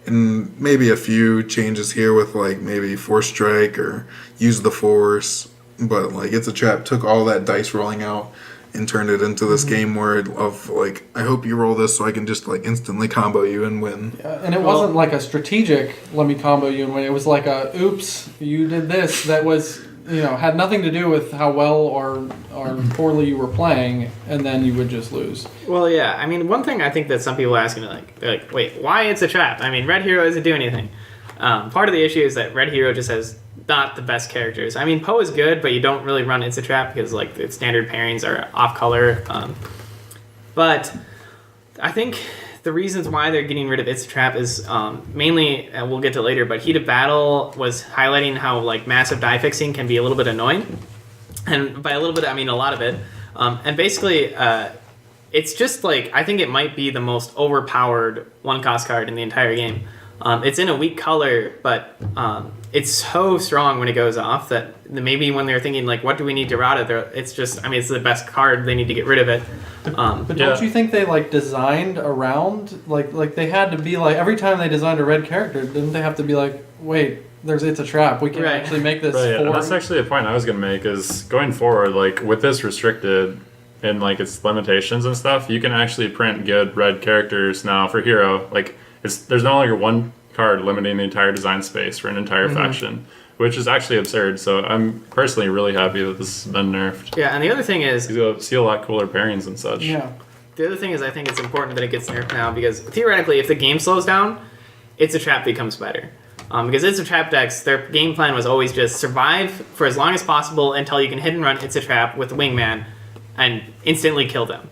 B: And maybe a few changes here with maybe Force Strike or use the Force. But It's a Trap took all that dice rolling out and turned it into this game where I hope you roll this so I can just instantly combo you and win.
D: Yeah, and it wasn't a strategic let me combo you and win. It was oops, you did this. That was had nothing to do with how well or poorly you were playing, and then you would just lose.
A: Well, yeah. I mean, one thing I think that some people ask me, they're like, wait, why it's a trap? I mean, Red Hero doesn't do anything. Part of the issue is that Red Hero just has not the best characters. I mean, Poe is good, but you don't really run It's a Trap because like its standard pairings are off color. But I think the reasons why they're getting rid of It's a Trap is mainly, and we'll get to later, but Heat of Battle was highlighting how like massive die fixing can be a little bit annoying. And by a little bit, I mean a lot of it. And basically, it's just like, I think it might be the most overpowered one-cost card in the entire game. It's in a weak color, but it's so strong when it goes off that maybe when they're thinking, like, what do we need to errata, it's just, I mean, it's the best card, they need to get rid of it.
D: But don't you think they, like, designed around, like they had to be, like, every time they designed a red character, didn't they have to be like, wait, It's a trap. We can actually make this
C: right, and that's actually a point I was going to make is going forward, like, with this restricted in, like, its limitations and stuff, you can actually print good red characters now for Hero. Like, there's no longer one card limiting the entire design space for an entire faction, which is actually absurd. So I'm personally really happy that this has been nerfed.
A: Yeah, and the other thing is...
C: You'll see a lot cooler pairings and such.
D: Yeah.
A: The other thing is I think it's important that it gets nerfed now because theoretically if the game slows down, It's a Trap becomes better. Because It's a Trap decks, their game plan was always just survive for as long as possible until you can hit and run It's a Trap with Wingman and instantly kill them.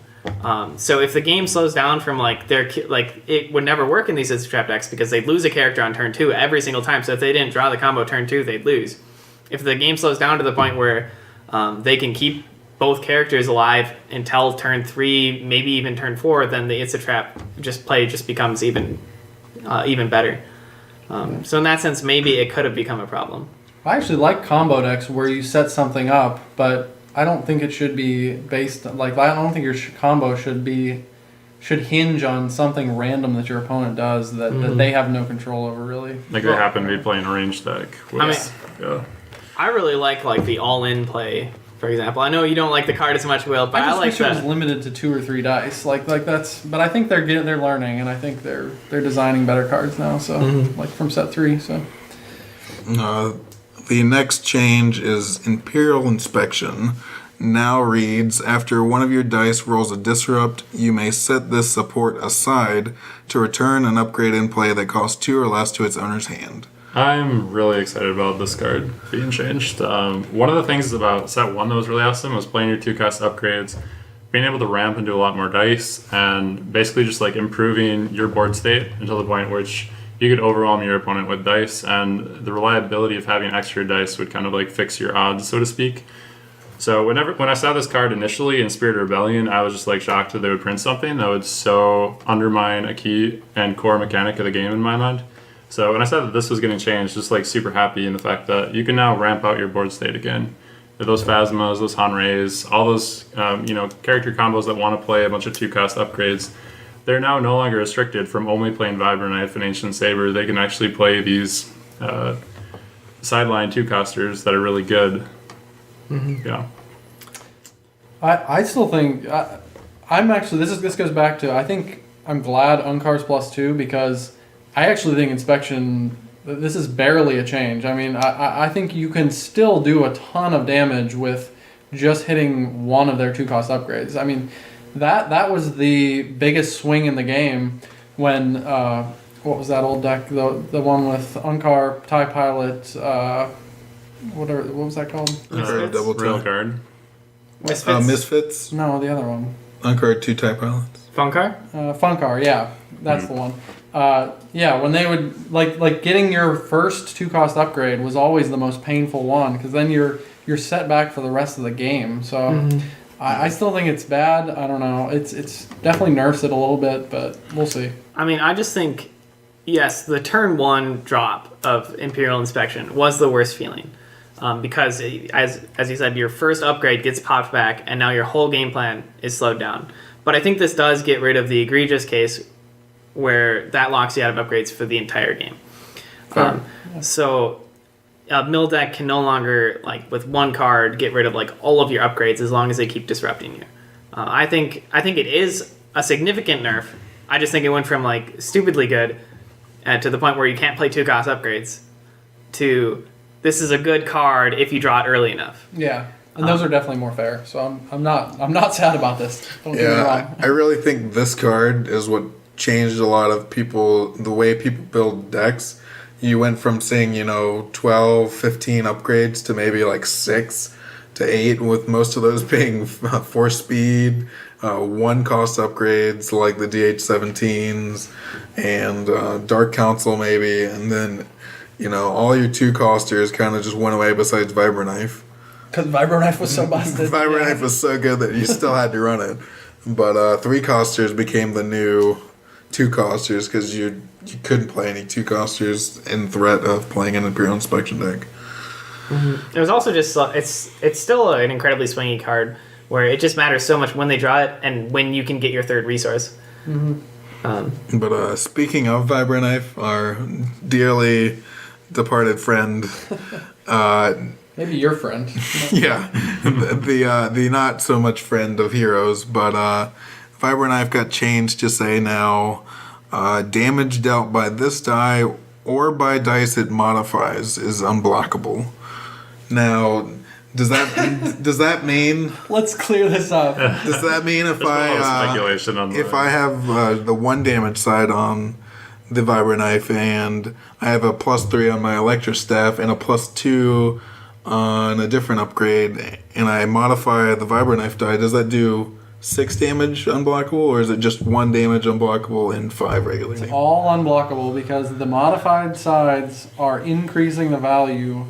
A: So if the game slows down from it would never work in these It's a Trap decks because they'd lose a character on turn 2 every single time. So if they didn't draw the combo turn 2, they'd lose. If the game slows down to the point where they can keep both characters alive until turn 3, maybe even turn 4, then the It's a Trap just becomes even better. So in that sense, maybe it could have become a problem.
D: I actually like combo decks where you set something up, but I don't think it should be based I don't think your combo should hinge on something random that your opponent does that they have no control over, really.
C: Like they happen to be playing a ranged deck.
A: I really like the all-in play, for example. I know you don't like the card as much, Will, but I like
D: that. I wish it was limited to 2 or 3 dice. But I think they're learning, and I think they're designing better cards now. So like from set 3. So
B: the next change is Imperial Inspection. Now reads, after one of your dice rolls a disrupt, you may set this support aside to return an upgrade in play that costs 2 or less to its owner's hand.
C: I'm really excited about this card being changed. One of the things about set 1 that was really awesome was playing your 2-cost upgrades, being able to ramp and do a lot more dice, and basically just like improving your board state until the point which you could overwhelm your opponent with dice, and the reliability of having extra dice would kind of like fix your odds, so to speak. So when I saw this card initially in Spirit of Rebellion, I was just like shocked that they would print something that would so undermine a key and core mechanic of the game in my mind. So when I said that this was getting changed, just like super happy in the fact that you can now ramp out your board state again. Those Phasmas, those Hanreis, all those character combos that want to play a bunch of 2-cost upgrades, they're now no longer restricted from only playing Vibrant Knife and Ancient Saber. They can actually play these sideline 2-costers that are really good. Yeah.
D: I still think I'm actually this goes back to I think I'm glad Uncar's +2 because I actually think Inspection this is barely a change. I mean I think you can still do a ton of damage with just hitting one of their 2-cost upgrades. I mean that was the biggest swing in the game when what was that old deck the one with Uncar, TIE Pilot, what was that called?
B: Double
C: Real card.
B: Misfits?
D: No, the other one.
B: Uncard 2 TIE Pilots.
A: Funkar?
D: Funkar, yeah. That's the one. Yeah, when they would like getting your first 2-cost upgrade was always the most painful one because then you're set back for the rest of the game. So I still think it's bad. I don't know. It's definitely nerfs it a little bit, but we'll see.
A: I mean, I just think yes, the turn 1 drop of Imperial Inspection was the worst feeling. Because, as you said, your first upgrade gets popped back, and now your whole game plan is slowed down. But I think this does get rid of the egregious case where that locks you out of upgrades for the entire game. So a mill deck can no longer, with one card, get rid of all of your upgrades as long as they keep disrupting you. I think it is a significant nerf. I just think it went from stupidly good to the point where you can't play 2-cost upgrades to this is a good card if you draw it early enough.
D: Yeah. And those are definitely more fair. So I'm not sad about this. Don't get me
B: Yeah,
D: wrong.
B: I really think this card is what changed a lot of people, the way people build decks. You went from seeing, 12, 15 upgrades to maybe like 6 to 8, with most of those being 4 speed, 1 cost upgrades like the DH17s and Dark Council maybe, and then, all your 2 costers kind of just went away besides Vibroknife.
D: Because Vibroknife was so busted.
B: Vibroknife was so good that you still had to run it. But 3 costers became the new 2 costers because you couldn't play any 2 costers in threat of playing an Imperial Inspection deck.
A: It was also just it's still an incredibly swingy card where it just matters so much when they draw it and when you can get your 3rd resource.
B: But speaking of Vibroknife, our dearly departed friend,
D: Maybe your friend.
B: yeah, the not so much friend of heroes, but Vibroknife got changed to say now damage dealt by this die or by dice it modifies is unblockable. Now, does that mean?
D: Let's clear this up.
B: Does that mean if
C: There's a lot of speculation on
B: if
C: that.
B: I have the 1 damage side on the Vibroknife and I have a +3 on my Electro Staff and a +2 on a different upgrade, and I modify the Vibroknife die, does that do 6 damage unblockable, or is it just 1 damage unblockable and 5 regularly?
D: All unblockable because the modified sides are increasing the value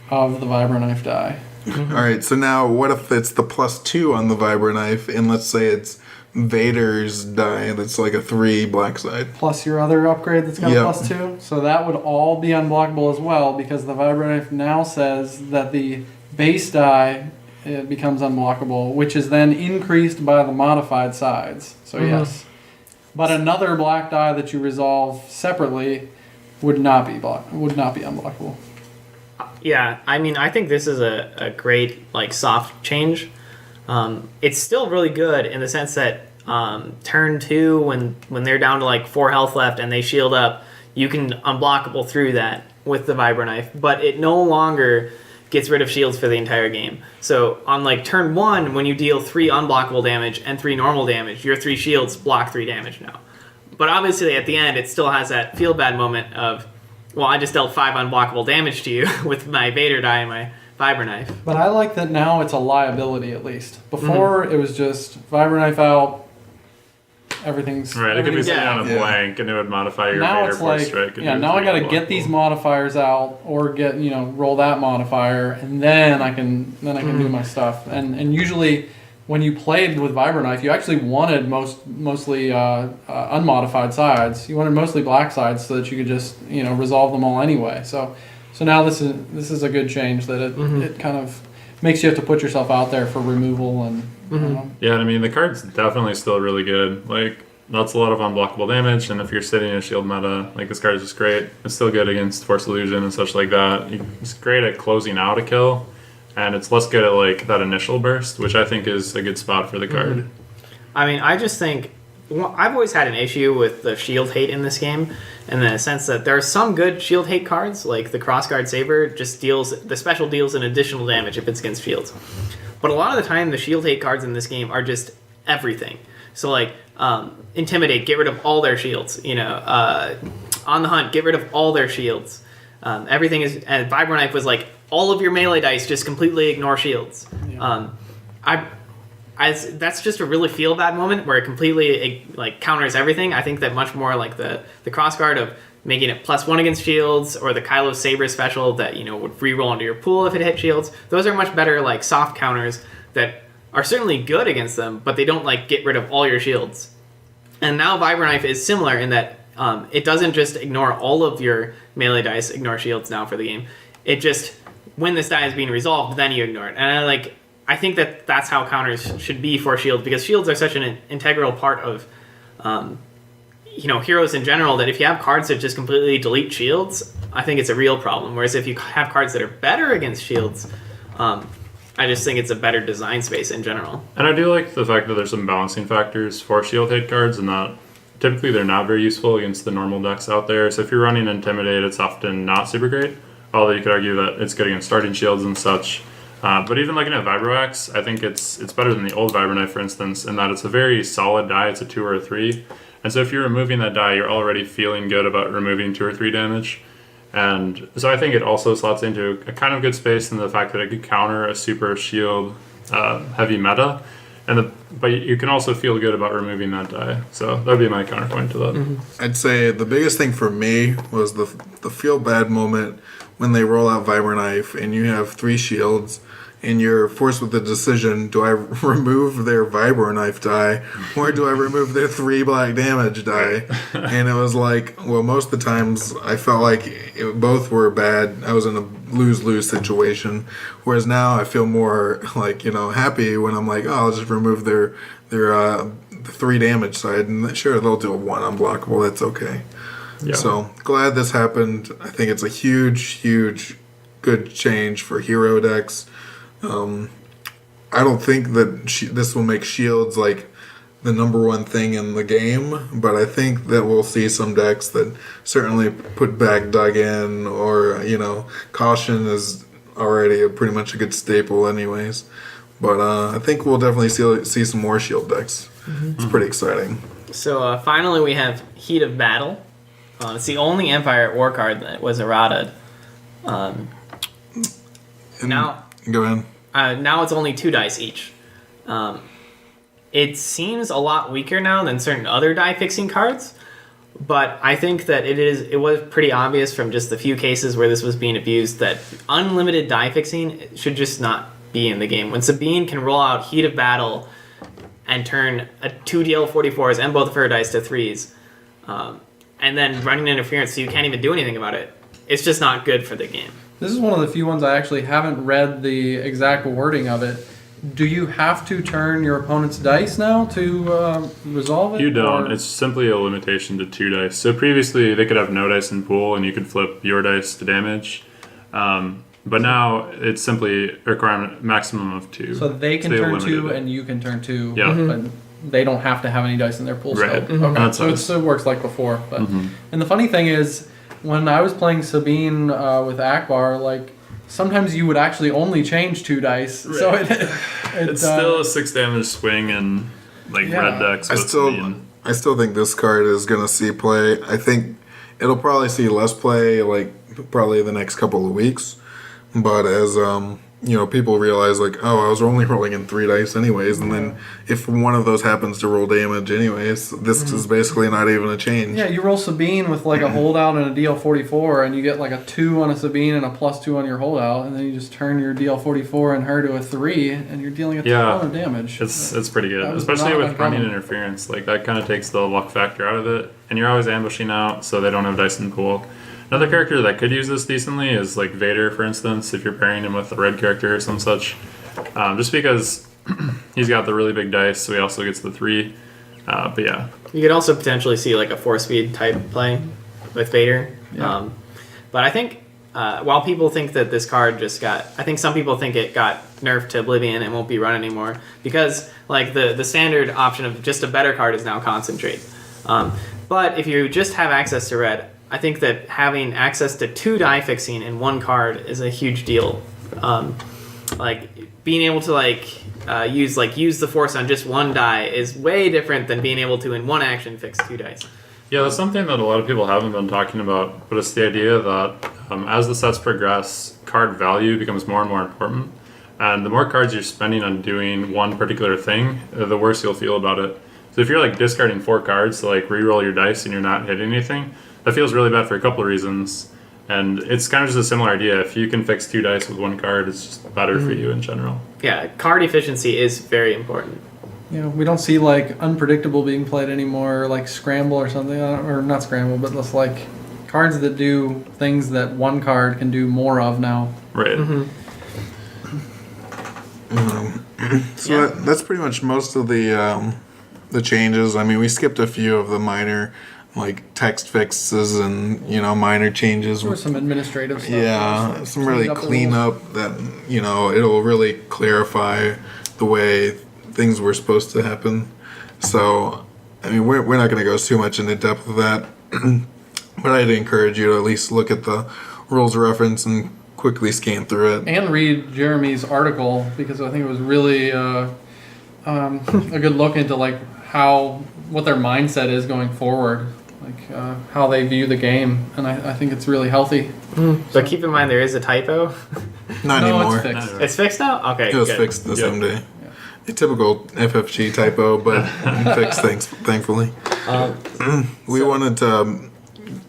D: of the Vibroknife die.
B: Alright, so now what if it's the +2 on the Vibroknife, and let's say it's Vader's die that's like a 3 black side?
D: Plus your other upgrade that's got
B: Yep.
D: a +2. So that would all be unblockable as well because the Vibroknife now says that the base die it becomes unblockable, which is then increased by the modified sides. So yes. But another black die that you resolve separately would not be unblockable.
A: Yeah, I mean, I think this is a great, soft change. It's still really good in the sense that turn 2, when they're down to, 4 health left and they shield up, you can unblockable through that with the Vibroknife. But it no longer gets rid of shields for the entire game. So on, turn 1, when you deal 3 unblockable damage and 3 normal damage, your 3 shields block 3 damage now. But obviously, at the end, it still has that feel bad moment of, well, I just dealt 5 unblockable damage to you with my Vader die and my Vibroknife.
D: But I like that now it's a liability at least. Before it was just Vibroknife out, everything's
C: Right, it could be
D: everything's
C: sitting
A: yeah.
C: on a blank and it would modify your
D: now
C: Vader
D: it's
C: Force
D: like,
C: Strike. and
D: yeah,
C: do
D: now I
C: 3
D: got to get
C: unblockable.
D: these modifiers out or get, roll that modifier and then I can do my stuff. And usually when you played with Vibroknife, you actually wanted mostly unmodified sides. You wanted mostly black sides so that you could just, resolve them all anyway. So now this is a good change that it kind of makes you have to put yourself out there for removal and
C: Yeah, I mean, the card's definitely still really good. That's a lot of unblockable damage, and if you're sitting in a shield meta, this card is just great. It's still good against Force Illusion and such like that. It's great at closing out a kill, and it's less good at, that initial burst, which I think is a good spot for the card.
A: I mean, I just think I've always had an issue with the shield hate in this game, in the sense that there are some good shield hate cards, like the Crossguard Saber just the special deals an additional damage if it's against shields. But a lot of the time, the shield hate cards in this game are just everything. So Intimidate, get rid of all their shields. On the Hunt, get rid of all their shields. Everything is, and Vibroknife was all of your melee dice just completely ignore shields.
D: Yeah.
A: That's just a really feel bad moment where it completely counters everything. I think that much more the Crossguard of making it +1 against shields, or the Kylo Saber special that would re-roll into your pool if it hit shields. Those are much better soft counters that are certainly good against them, but they don't get rid of all your shields. And now Vibroknife is similar in that it doesn't just ignore all of your melee dice, ignore shields now for the game. It just, when this die is being resolved, then you ignore it. And I think that that's how counters should be for shields, because shields are such an integral part of heroes in general, that if you have cards that just completely delete shields, I think it's a real problem. Whereas if you have cards that are better against shields, I just think it's a better design space in general.
C: And I do like the fact that there's some balancing factors for shield hate cards, and that typically they're not very useful against the normal decks out there. So if you're running Intimidate, it's often not super great. although you could argue that it's good against starting shields and such. But even looking at Vibroaxe, I think it's better than the old Vibroknife, for instance, in that it's a very solid die. It's a 2 or a 3. And so if you're removing that die, you're already feeling good about removing 2 or 3 damage. And so I think it also slots into a kind of good space in the fact that it could counter a super shield heavy meta. But you can also feel good about removing that die. So that would be my counterpoint to that.
A: Mm-hmm.
B: I'd say the biggest thing for me was the feel bad moment when they roll out Vibraknife and you have 3 shields and you're forced with the decision, do I remove their Vibraknife die or do I remove their 3 black damage die? And it was like, well, most of the times I felt like both were bad. I was in a lose-lose situation. Whereas now I feel more like, happy when I'm like, oh, I'll just remove their 3 damage side. And sure, they'll do a 1 unblockable. That's okay.
C: Yeah.
B: So glad this happened. I think it's a huge, huge good change for hero decks. I don't think that this will make shields like the number one thing in the game, but I think that we'll see some decks that certainly put back Dug In or, Caution is already pretty much a good staple anyways. But I think we'll definitely see some more shield decks. Mm-hmm. It's pretty exciting.
A: So finally we have Heat of Battle. It's the only Empire War card that was errata. Now,
B: go ahead.
A: Now it's only 2 dice each. It seems a lot weaker now than certain other die fixing cards, but I think that it was pretty obvious from just the few cases where this was being abused that unlimited die fixing should just not be in the game. When Sabine can roll out Heat of Battle and turn 2 DL44s and both of her dice to 3s, and then running interference so you can't even do anything about it, it's just not good for the game.
D: This is one of the few ones I actually haven't read the exact wording of it. Do you have to turn your opponent's dice now to resolve it?
C: You don't.
D: Or?
C: It's simply a limitation to 2 dice. So previously they could have no dice in pool and you could flip your dice to damage. But now it's simply a requirement maximum of 2.
D: So they can turn 2 and you can turn 2.
C: Yeah.
D: But they don't have to have any dice in their pool
C: Right.
D: still. Okay.
C: That's
D: So
C: nice.
D: it works like before. But And the funny thing is, when I was playing Sabine with Akbar, like sometimes you would actually only change 2 dice.
C: Right.
D: So
C: it's still a 6 damage swing in red decks.
B: I
C: with
B: still
C: Sabine.
B: I still think this card is going to see play. I think it'll probably see less play, probably the next couple of weeks. But as people realize, I was only rolling in 3 dice anyways, and then if one of those happens to roll damage anyways, this is basically not even a change.
D: Yeah, you roll Sabine with a holdout and a DL44, and you get a 2 on a Sabine and a +2 on your holdout, and then you just turn your DL44 and her to a 3, and you're dealing a ton of damage.
C: It's pretty good,
D: That was
C: especially
D: not
C: with
D: uncommon.
C: running interference. That kind of takes the luck factor out of it, and you're always ambushing out, so they don't have dice in pool. Another character that could use this decently is Vader, for instance, if you're pairing him with a red character or some such. Just because he's got the really big dice, so he also gets the 3. But yeah.
A: You could also potentially see a 4-speed type play with Vader.
D: Yeah.
A: But I think while people think that this card I think some people think it got nerfed to oblivion and won't be run anymore because the standard option of just a better card is now Concentrate. But if you just have access to red, I think that having access to 2 die fixing in 1 card is a huge deal. Being able to use the force on just 1 die is way different than being able to in 1 action fix 2 dice.
C: Yeah, that's something that a lot of people haven't been talking about, but it's the idea that as the sets progress, card value becomes more and more important. And the more cards you're spending on doing one particular thing, the worse you'll feel about it. So if you're discarding 4 cards to re-roll your dice and you're not hitting anything, that feels really bad for a couple of reasons. And it's kind of just a similar idea. If you can fix 2 dice with 1 card, it's just better for you in general.
A: Yeah, card efficiency is very important.
D: We don't see Unpredictable being played anymore, Scramble or something, or not Scramble, but just cards that do things that 1 card can do more of now.
C: Right.
B: So that's pretty much most of the changes. I mean, we skipped a few of the minor text fixes and minor changes.
D: There was some administrative stuff.
B: Yeah, some really
D: clean
B: cleanup that it'll really clarify the way things were supposed to happen. So, I mean, we're not going to go too much into depth of that, but I'd encourage you to at least look at the rules reference and quickly scan through it.
D: And read Jeremy's article, because I think it was really a good look into like what their mindset is going forward, like how they view the game, and I think it's really healthy.
A: But keep in mind there is a typo.
B: Not
D: No,
B: anymore.
D: it's fixed.
A: It's fixed now? Okay,
B: It was
A: good.
B: fixed the same day. A typical FFG typo, but fixed, thankfully. We wanted to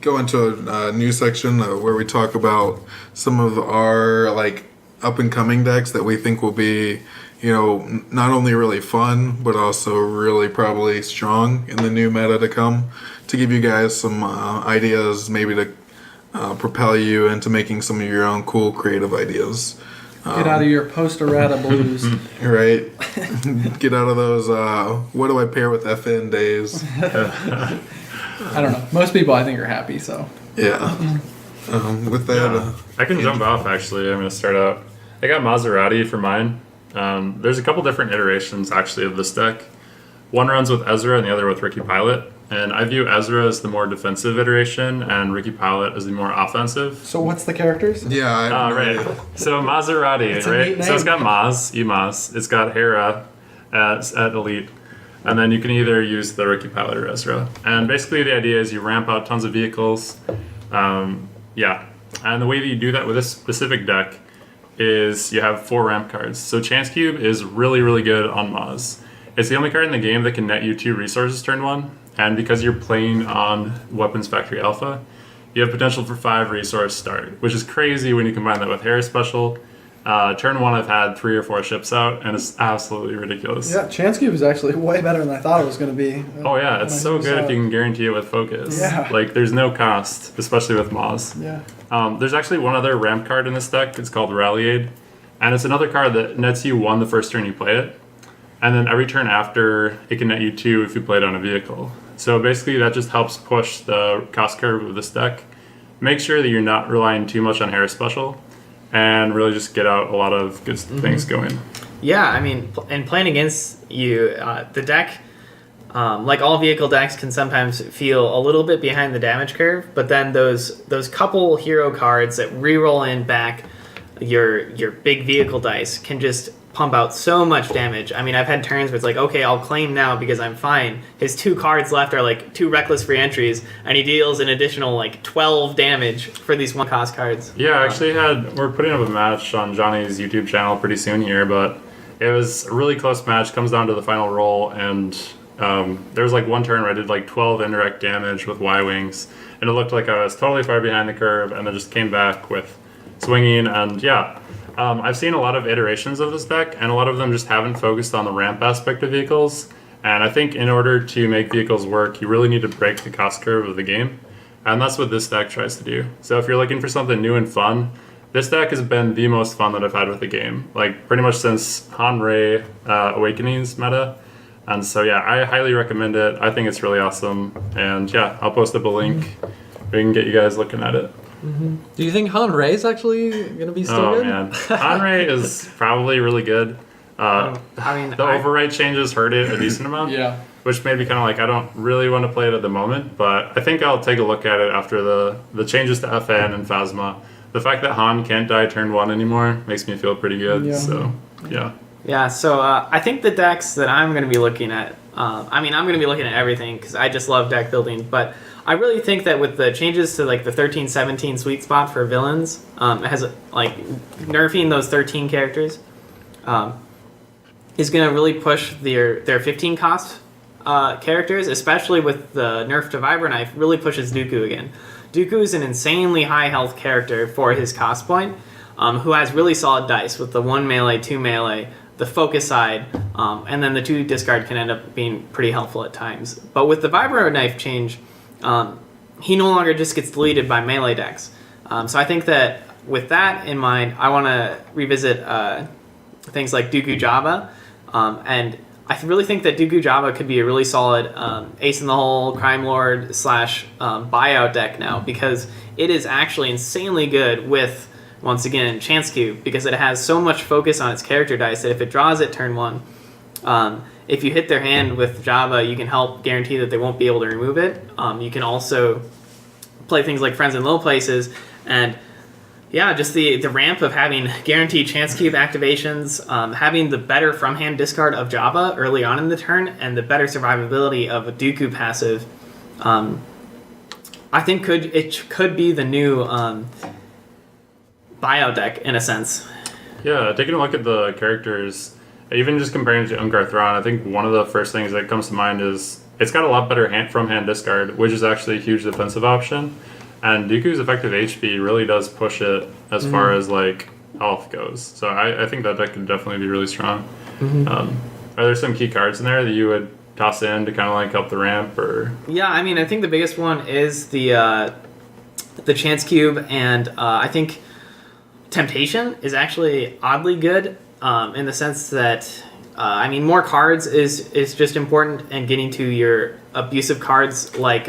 B: go into a new section where we talk about some of our like up and coming decks that we think will be, not only really fun but also really probably strong in the new meta to come. To give you guys some ideas, maybe to propel you into making some of your own cool creative ideas.
D: Get out of your post-errata blues.
B: Right? Get out of those, what do I pair with FN days?
D: I don't know. Most people, I think, are happy. So
B: Yeah. With that,
C: I can jump off, actually. I'm going to start out. I got Maserati for mine. There's a couple different iterations, actually, of this deck. One runs with Ezra and the other with Ricky Pilot. And I view Ezra as the more defensive iteration and Ricky Pilot as the more offensive.
D: So what's the characters?
B: yeah, I have no
C: Right.
B: idea.
C: So Maserati,
D: It's a
C: right?
D: neat
C: So it's
D: name.
C: got Maz. It's got Hera at Elite. And then you can either use the Ricky Pilot or Ezra. And basically the idea is you ramp out tons of vehicles. And the way that you do that with this specific deck is you have 4 ramp cards. So Chance Cube is really, really good on Maz. It's the only card in the game that can net you 2 resources turn 1. And because you're playing on Weapons Factory Alpha, you have potential for 5 resource start, which is crazy when you combine that with Hera Special. Turn 1, I've had 3 or 4 ships out, and it's absolutely ridiculous.
D: Yeah, Chance Cube is actually way better than I thought it was going to be.
C: Oh yeah, it's so good if you can guarantee it with focus.
D: Yeah.
C: Like, there's no cost, especially with Maz.
D: Yeah.
C: There's actually one other ramp card in this deck. It's called Rally Aid. And it's another card that nets you 1 the first turn you play it. And then every turn after, it can net you 2 if you play it on a vehicle. So basically that just helps push the cost curve of this deck. Make sure that you're not relying too much on Hera Special. And really just get out a lot of good things going.
A: Yeah, I mean, and playing against you, the deck, like all vehicle decks, can sometimes feel a little bit behind the damage curve. But then those couple hero cards that re-roll in back your big vehicle dice can just pump out so much damage. I mean, I've had turns where it's like, okay, I'll claim now because I'm fine. His 2 cards left are like 2 reckless free entries, and he deals an additional like 12 damage for these 1-cost cards.
C: Yeah, I actually we're putting up a match on Johnny's YouTube channel pretty soon here, but it was a really close match. Comes down to the final roll, and there was like one turn where I did like 12 indirect damage with Y-Wings, and it looked like I was totally far behind the curve, and then just came back with swinging, and yeah. I've seen a lot of iterations of this deck, and a lot of them just haven't focused on the ramp aspect of vehicles. And I think in order to make vehicles work, you really need to break the cost curve of the game. And that's what this deck tries to do. So if you're looking for something new and fun, this deck has been the most fun that I've had with the game. Like, pretty much since Han Rey Awakenings meta. And so yeah, I highly recommend it. I think it's really awesome. And yeah, I'll post up a link. We can get you guys looking at it.
E: Do you think Han Rey's actually going to be still good?
C: Man. Han Rey is probably really good.
A: I mean,
C: The overwrite changes hurt it a decent amount.
D: Yeah.
C: Which made me kind of like, I don't really want to play it at the moment, but I think I'll take a look at it after the changes to FN and Phasma. The fact that Han can't die turn 1 anymore makes me feel pretty good.
D: Yeah.
C: So, yeah.
A: Yeah, so I think the decks that I'm going to be looking at, I'm going to be looking at everything because I just love deck building, but I really think that with the changes to like the 13-17 sweet spot for villains, it has like nerfing those 13 characters is going to really push their 15 cost characters, especially with the nerf to Vibra Knife, really pushes Dooku again. Dooku is an insanely high health character for his cost point, who has really solid dice with the 1 melee, 2 melee, the focus side, and then the 2 discard can end up being pretty helpful at times. But with the Vibro Knife change, he no longer just gets deleted by melee decks. So I think that with that in mind, I want to revisit things like Dooku Jabba, and I really think that Dooku Jabba could be a really solid ace in the hole, crime lord / buyout deck now, because it is actually insanely good with, once again, Chance Cube, because it has so much focus on its character dice that if it draws it turn 1, if you hit their hand with Jabba, you can help guarantee that they won't be able to remove it. You can also play things like Friends in Low Places, and Yeah, just the ramp of having guaranteed chance cube activations, having the better from hand discard of Java early on in the turn, and the better survivability of a Dooku passive. I think could be the new bio deck in a sense.
C: Yeah, taking a look at the characters, even just comparing it to Unkar Thrawn, I think one of the first things that comes to mind is it's got a lot better from hand discard, which is actually a huge defensive option. And Dooku's effective HP really does push it as far as like health goes. So I think that deck could definitely be really strong. Are there some key cards in there that you would toss in to kind of like help the ramp, or?
A: Yeah, I mean, I think the biggest one is the chance cube, and I think Temptation is actually oddly good in the sense that I mean, more cards is just important, and getting to your abusive cards like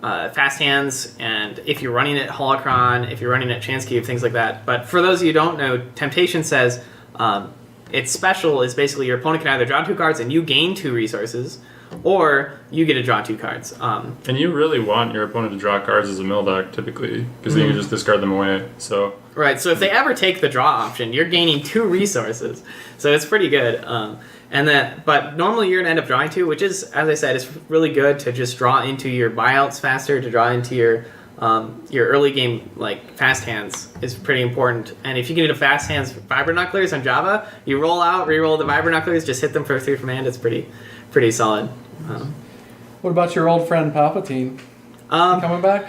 A: fast hands, and if you're running it Holocron, if you're running it Chance Cube, things like that. But for those of you who don't know, Temptation says its special is basically your opponent can either draw 2 cards and you gain 2 resources, or you get to draw 2 cards.
C: And you really want your opponent to draw cards as a mill deck, typically, because then you can just discard them away. So
A: Right, so if they ever take the draw option, you're gaining 2 resources. So it's pretty good. But normally you're gonna end up drawing 2, which is, as I said, is really good to just draw into your buyouts faster, to draw into your early game like fast hands is pretty important. And if you can do the fast hands Vibronuclears on Java, you roll out, re-roll the Vibronuclears, just hit them for 3 from hand. It's pretty solid.
D: What about your old friend Palpatine? Coming back?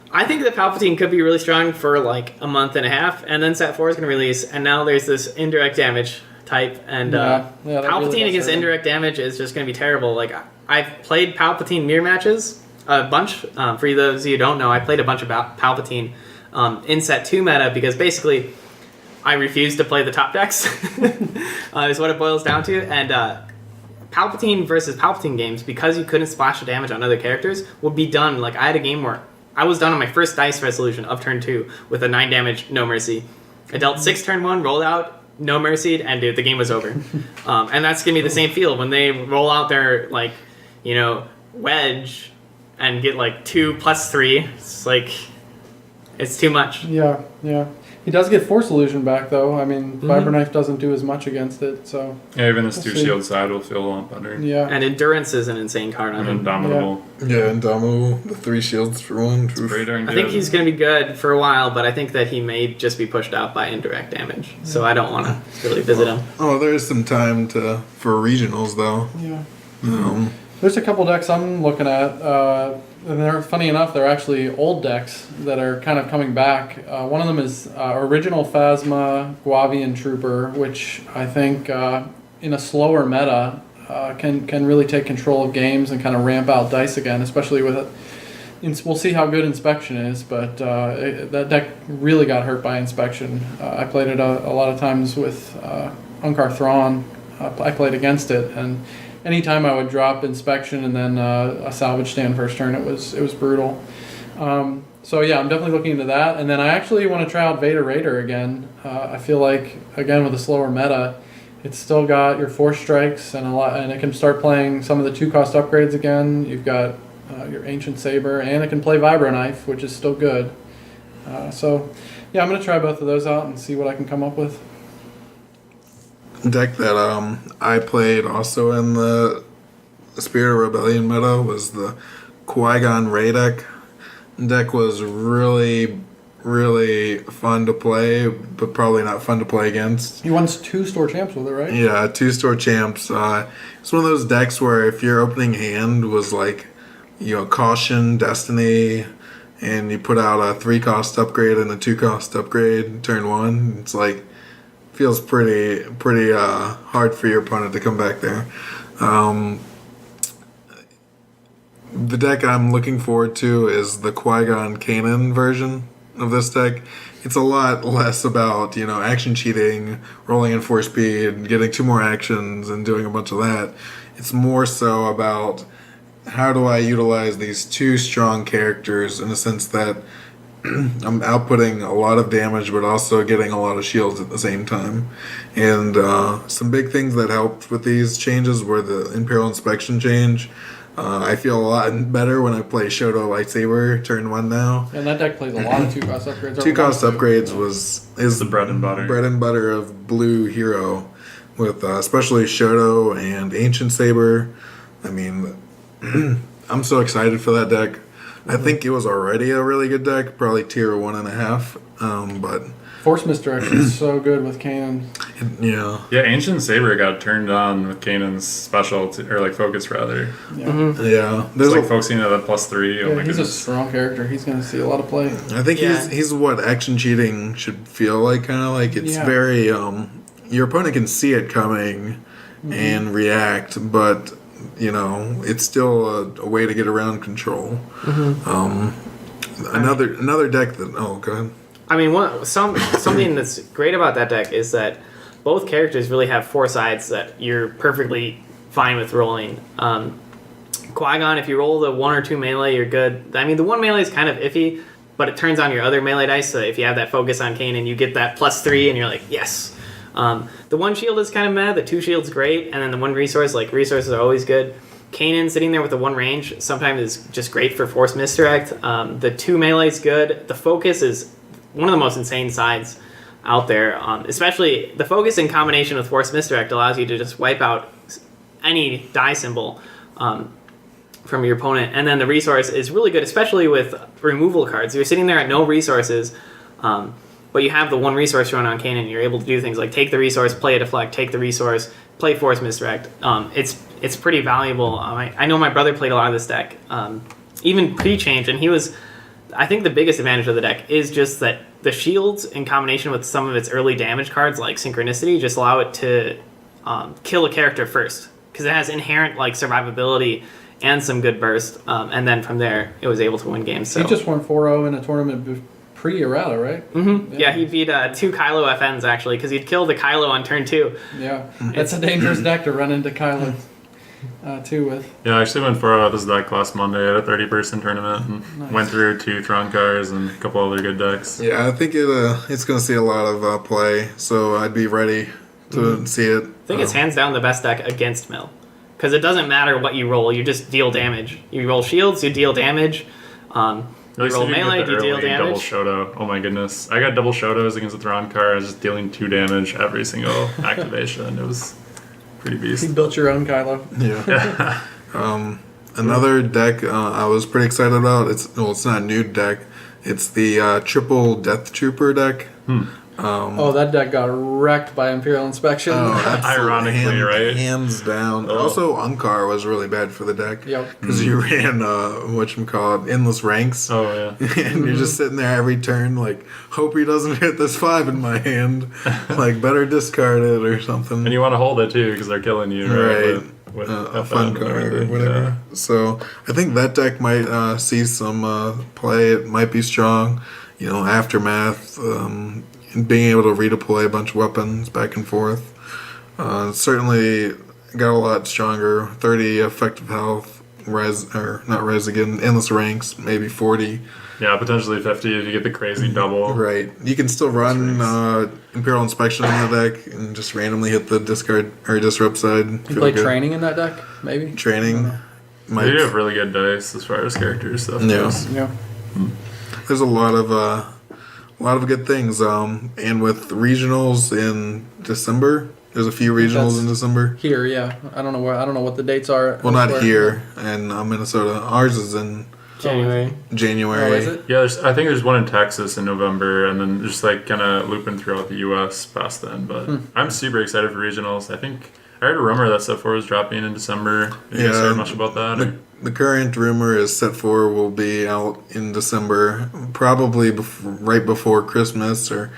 A: I think that Palpatine could be really strong for like a month and a half, and then Set 4 is going to release, and now there's this indirect damage type, and
D: that
A: Palpatine
D: really
A: against
D: hurt.
A: indirect damage is just going to be terrible. Like, I've played Palpatine mirror matches a bunch. For those of you who don't know, I played a bunch of Palpatine in Set 2 meta because basically I refused to play the top decks, is what it boils down to, and Palpatine versus Palpatine games, because you couldn't splash the damage on other characters, would be done. Like, I had a game where I was done on my first dice resolution of turn 2 with a 9 damage, no mercy. I dealt 6 turn 1, rolled out, no mercy, and dude, the game was over. And that's gonna be the same feel when they roll out their, like, wedge and get like 2+3. It's like, it's too much.
D: Yeah. He does get Force Illusion back, though. I mean, Vibroknife doesn't do as much against it, so...
C: yeah, even this
D: We'll
C: 2
D: see.
C: shield side will feel a lot better.
D: Yeah.
A: And Endurance is an insane card on
C: And
A: him.
C: Indomitable.
B: Yeah, and Damu, the 3 shields for 1. Oof.
C: Pretty darn
A: I
C: good.
A: think he's going to be good for a while, but I think that he may just be pushed out by indirect damage. So I don't want to really visit him.
B: Oh, there is some time for regionals, though.
D: Yeah. There's a couple decks I'm looking at, and they're funny enough. They're actually old decks that are kind of coming back. One of them is original Phasma Guavian Trooper, which I think in a slower meta can really take control of games and kind of ramp out dice again, especially with it. We'll see how good Inspection is, but that deck really got hurt by Inspection. I played it a lot of times with Unkar Thrawn. I played against it, and anytime I would drop Inspection and then a Salvage Stand first turn, it was brutal. So yeah, I'm definitely looking into that. And then I actually want to try out Vader Raider again. I feel like, again, with a slower meta, it's still got your Force Strikes and it can start playing some of the 2-cost upgrades again. You've got your Ancient Saber, and it can play Vibroknife, which is still good. So yeah, I'm going to try both of those out and see what I can come up with.
B: Deck that I played also in the Spirit of Rebellion meta was the Qui-Gon Rey deck. Deck was really, really fun to play, but probably not fun to play against.
D: He won 2 store champs with it, right?
B: Yeah, 2 store champs. It's one of those decks where if your opening hand was like, Caution, Destiny, and you put out a 3-cost upgrade and a 2-cost upgrade turn 1, it's like, feels pretty hard for your opponent to come back there. The deck I'm looking forward to is the Qui-Gon Kanan version of this deck. It's a lot less about, action cheating, rolling in 4 speed, getting 2 more actions, and doing a bunch of that. It's more so about how do I utilize these 2 strong characters in a sense that I'm outputting a lot of damage, but also getting a lot of shields at the same time. And some big things that helped with these changes were the Imperial Inspection change. I feel a lot better when I play Shoto Lightsaber turn 1 now.
D: And that deck plays a lot of 2-cost upgrades.
B: Two cost upgrades is
C: the bread and butter.
B: Bread and butter of Blue Hero, with especially Shoto and Ancient Saber. I mean, I'm so excited for that deck. I think it was already a really good deck, probably tier 1.5. But
D: Force Misdirection is so good with Kanan.
B: yeah,
C: Yeah, Ancient Saber got turned on with Kanan's special, or like focus rather.
D: Yeah.
B: yeah.
C: It's
B: There's
C: like
B: a,
C: focusing at a +3. Oh
D: Yeah,
C: my
D: he's a
C: goodness.
D: strong character. He's going to see a lot of play.
B: I think
A: Yeah.
B: he's what action cheating should feel like. Kind of like it's
D: Yeah.
B: very your opponent can see it coming and react, but it's still a way to get around control. Another deck that go ahead.
A: I mean, something that's great about that deck is that both characters really have 4 sides that you're perfectly fine with rolling. Qui-Gon, if you roll the 1 or 2 melee, you're good. I mean, the 1 melee is kind of iffy, but it turns on your other melee dice, so if you have that focus on Kanan, you get that +3, and you're like, yes. The 1 shield is kind of meh, the 2 shield's great, and then the 1 resource, resources are always good. Kanan sitting there with the 1 range sometimes is just great for Force Misdirect. The 2 melee's good. The focus is one of the most insane sides out there. Especially the focus in combination with Force Misdirect allows you to just wipe out any die symbol from your opponent. And then the resource is really good, especially with removal cards. You're sitting there at no resources, but you have the 1 resource run on Kanan. You're able to do things like take the resource, play a deflect, take the resource, play Force Misdirect. It's pretty valuable. I know my brother played a lot of this deck, even pre-change, and he was... I think the biggest advantage of the deck is just that the shields, in combination with some of its early damage cards like Synchronicity, just allow it to kill a character first, because it has inherent survivability and some good burst, and then from there it was able to win games. So
D: He just won 4-0 in a tournament pre-errata, right?
A: Mm-hmm. Yeah, he beat 2 Kylo FNs actually, because he'd kill the Kylo on turn 2.
D: Yeah, that's a dangerous deck to run into Kylo too with.
C: Yeah, I actually went for this deck last Monday at a 30-person tournament and
D: Nice.
C: went through 2 Tron cars and a couple other good decks.
B: Yeah, I think it's going to see a lot of play, so I'd be ready to see it.
A: I think it's hands down the best deck against Mill, because it doesn't matter what you roll, you just deal damage. You roll shields, you deal damage.
C: At
A: You
C: least
A: roll
C: if you
A: melee,
C: get the
A: you deal
C: early double
A: damage.
C: Shoto. Oh my goodness. I got double Shotos against the Thrawn car. I was just dealing 2 damage every single activation. It was pretty
D: He
C: beast.
D: built your own Kylo.
B: Yeah. Another deck I was pretty excited about. It's not a new deck. It's the triple Death Trooper deck.
D: Oh, that deck got wrecked by Imperial Inspection.
C: Ironically, right?
B: Hands down.
C: Oh.
B: Also, Unkar was really bad for the deck.
D: Yep.
B: Because you ran, whatchamacallit, Endless Ranks.
C: Oh, yeah.
B: And you're just sitting there every turn, hope he doesn't hit this 5 in my hand. Better discard it or something.
C: And you want to hold it, too, because they're killing you,
B: Right.
C: With
B: A
C: FN
B: fun
C: and
B: card or
C: everything.
B: whatever.
C: Yeah.
B: So I think that deck might see some play. It might be strong. Aftermath, and being able to redeploy a bunch of weapons back and forth. Certainly got a lot stronger. 30 effective health. Endless ranks, maybe 40.
C: Yeah, potentially 50 if you get the crazy double.
B: Right. You can still run Imperial Inspection on the deck and just randomly hit the discard or disrupt side.
D: You
B: Feel
D: play
B: good.
D: training in that deck, maybe?
B: Training.
C: They do have really good dice as far as character stuff
B: Yeah.
C: goes.
D: Yeah.
B: There's a lot of good things. And with regionals in December, there's a few regionals
D: that's-
B: in December.
D: Here, yeah. I don't know what the dates are.
B: Well, not
D: elsewhere.
B: here in Minnesota. Ours is in
A: January.
B: January.
D: Oh, is it?
C: Yeah, I think there's one in Texas in November, and then just kind of looping throughout the U.S. past then. But I'm super excited for regionals. I think I heard a rumor that Set 4 is dropping in December. Have you guys
B: Yeah,
C: heard much about that? or-
B: The current rumor is Set 4 will be out in December, probably right before Christmas or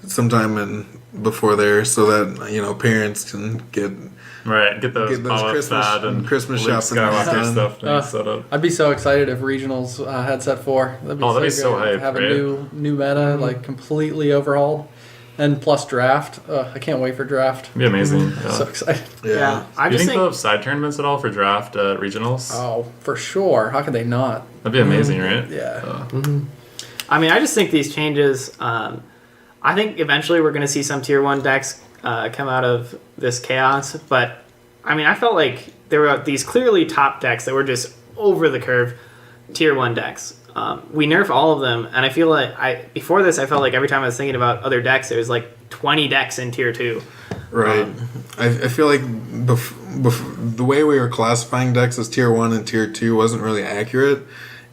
B: sometime before there, so that parents can get.
C: Right, get those
B: Get those
C: Boba
B: Christmas-
C: Fett and
B: Christmas
C: Luke
B: shopping
C: Skywalker
B: done.
C: stuff set up.
D: I'd be so excited if regionals had set 4. That'd be
C: Oh, that'd be so
D: good.
C: hype,
D: Have
C: right?
D: a new meta, completely overhauled, and plus draft. I can't wait for draft.
C: It'd be amazing. Yeah.
D: So excited.
A: Yeah, I
C: Do you
A: just
C: think they'll
A: think
C: have side tournaments at all for draft at regionals?
D: Oh, for sure. How could they not?
C: That'd be amazing, right?
D: Yeah.
A: I just think these changes. I think eventually we're going to see some tier 1 decks come out of this chaos, but I mean, I felt like there were these clearly top decks that were just over the curve, tier 1 decks. We nerf all of them, and I feel like before this, I felt like every time I was thinking about other decks, there was like 20 decks in tier 2.
B: Right. I feel like the way we were classifying decks as tier 1 and tier 2 wasn't really accurate.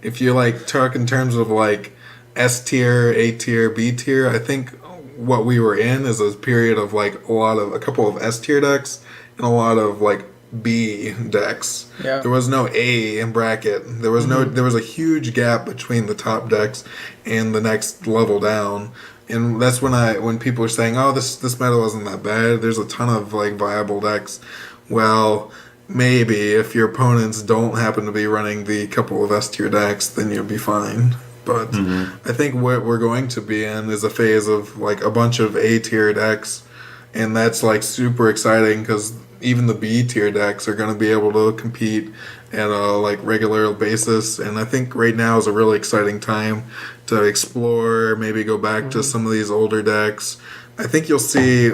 B: If you like talk in terms of like S tier, A tier, B tier, I think what we were in is a period of like a couple of S tier decks and a lot of like B decks.
D: Yeah.
B: There was no A in bracket. There was there was a huge gap between the top decks and the next level down. And that's when people are saying, "Oh, this meta wasn't that bad. There's a ton of like viable decks." Well, maybe if your opponents don't happen to be running the couple of S tier decks, then you'll be fine. But I think what we're going to be in is a phase of like a bunch of A tier decks, and that's like super exciting because even the B tier decks are going to be able to compete at a like regular basis. And I think right now is a really exciting time to explore, maybe go back to some of these older decks. I think you'll see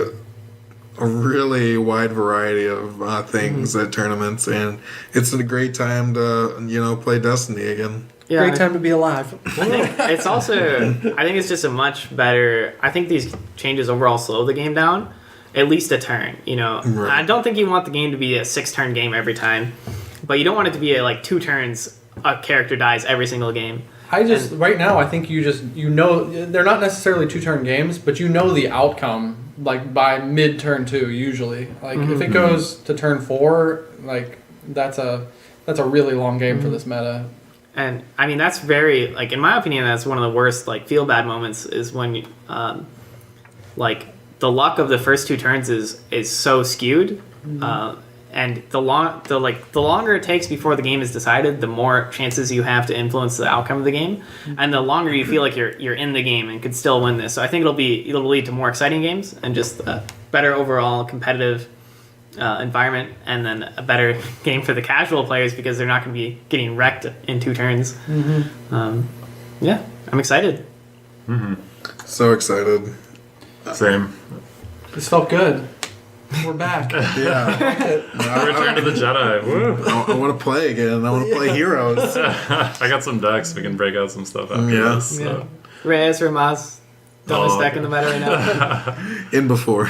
B: a really wide variety of things at tournaments, and it's a great time to play Destiny again.
A: Yeah,
E: Great time to be alive.
A: I think it's also. I think it's just a much better. I think these changes overall slow the game down, at least a turn.
B: Right.
A: I don't think you want the game to be a 6-turn game every time, but you don't want it to be like 2 turns. A character dies every single game.
D: Right now, I think they're not necessarily 2-turn games, but you know the outcome like by mid turn 2 usually. Like if it goes to turn 4, like that's a really long game for this meta.
A: And I mean that's very like in my opinion that's one of the worst like feel bad moments is when like the luck of the first 2 turns is so skewed. And the longer it takes before the game is decided, the more chances you have to influence the outcome of the game, and the longer you feel like you're in the game and could still win this. So I think it'll lead to more exciting games and just a better overall competitive environment, and then a better game for the casual players because they're not going to be getting wrecked in 2 turns. Yeah, I'm excited.
B: So excited.
C: Same.
D: This felt good. We're back.
B: Yeah.
C: Return to the Jedi. Woo.
B: I want to play again. I want to play Heroes.
C: I got some decks. We can break out some stuff after
B: Yeah.
C: this. So.
A: Reyes, Ramaz, dumbest deck
C: okay.
A: in the meta right now.
B: In before.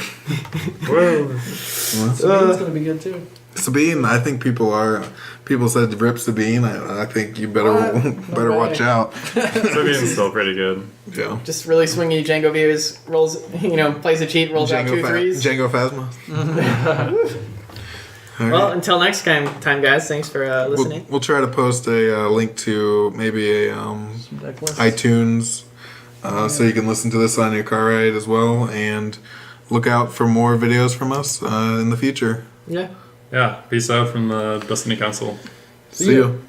C: Woo.
D: Sabine's gonna be good too.
B: Sabine, I think people said rip Sabine. I think you better
D: No
B: watch
D: way.
B: out.
C: Sabine's still pretty good.
B: Yeah.
A: Just really swingy Django views, rolls, plays a cheat, rolls out 2 threes.
B: Django Phasma. All
A: Well,
B: right.
A: until next time, guys. Thanks for listening.
B: We'll try to post a link to maybe a
D: Deck list.
B: iTunes so you can listen to this on your car ride as well, and look out for more videos from us in the future.
A: Yeah.
C: Yeah. Peace out from the Destiny Council.
B: See you.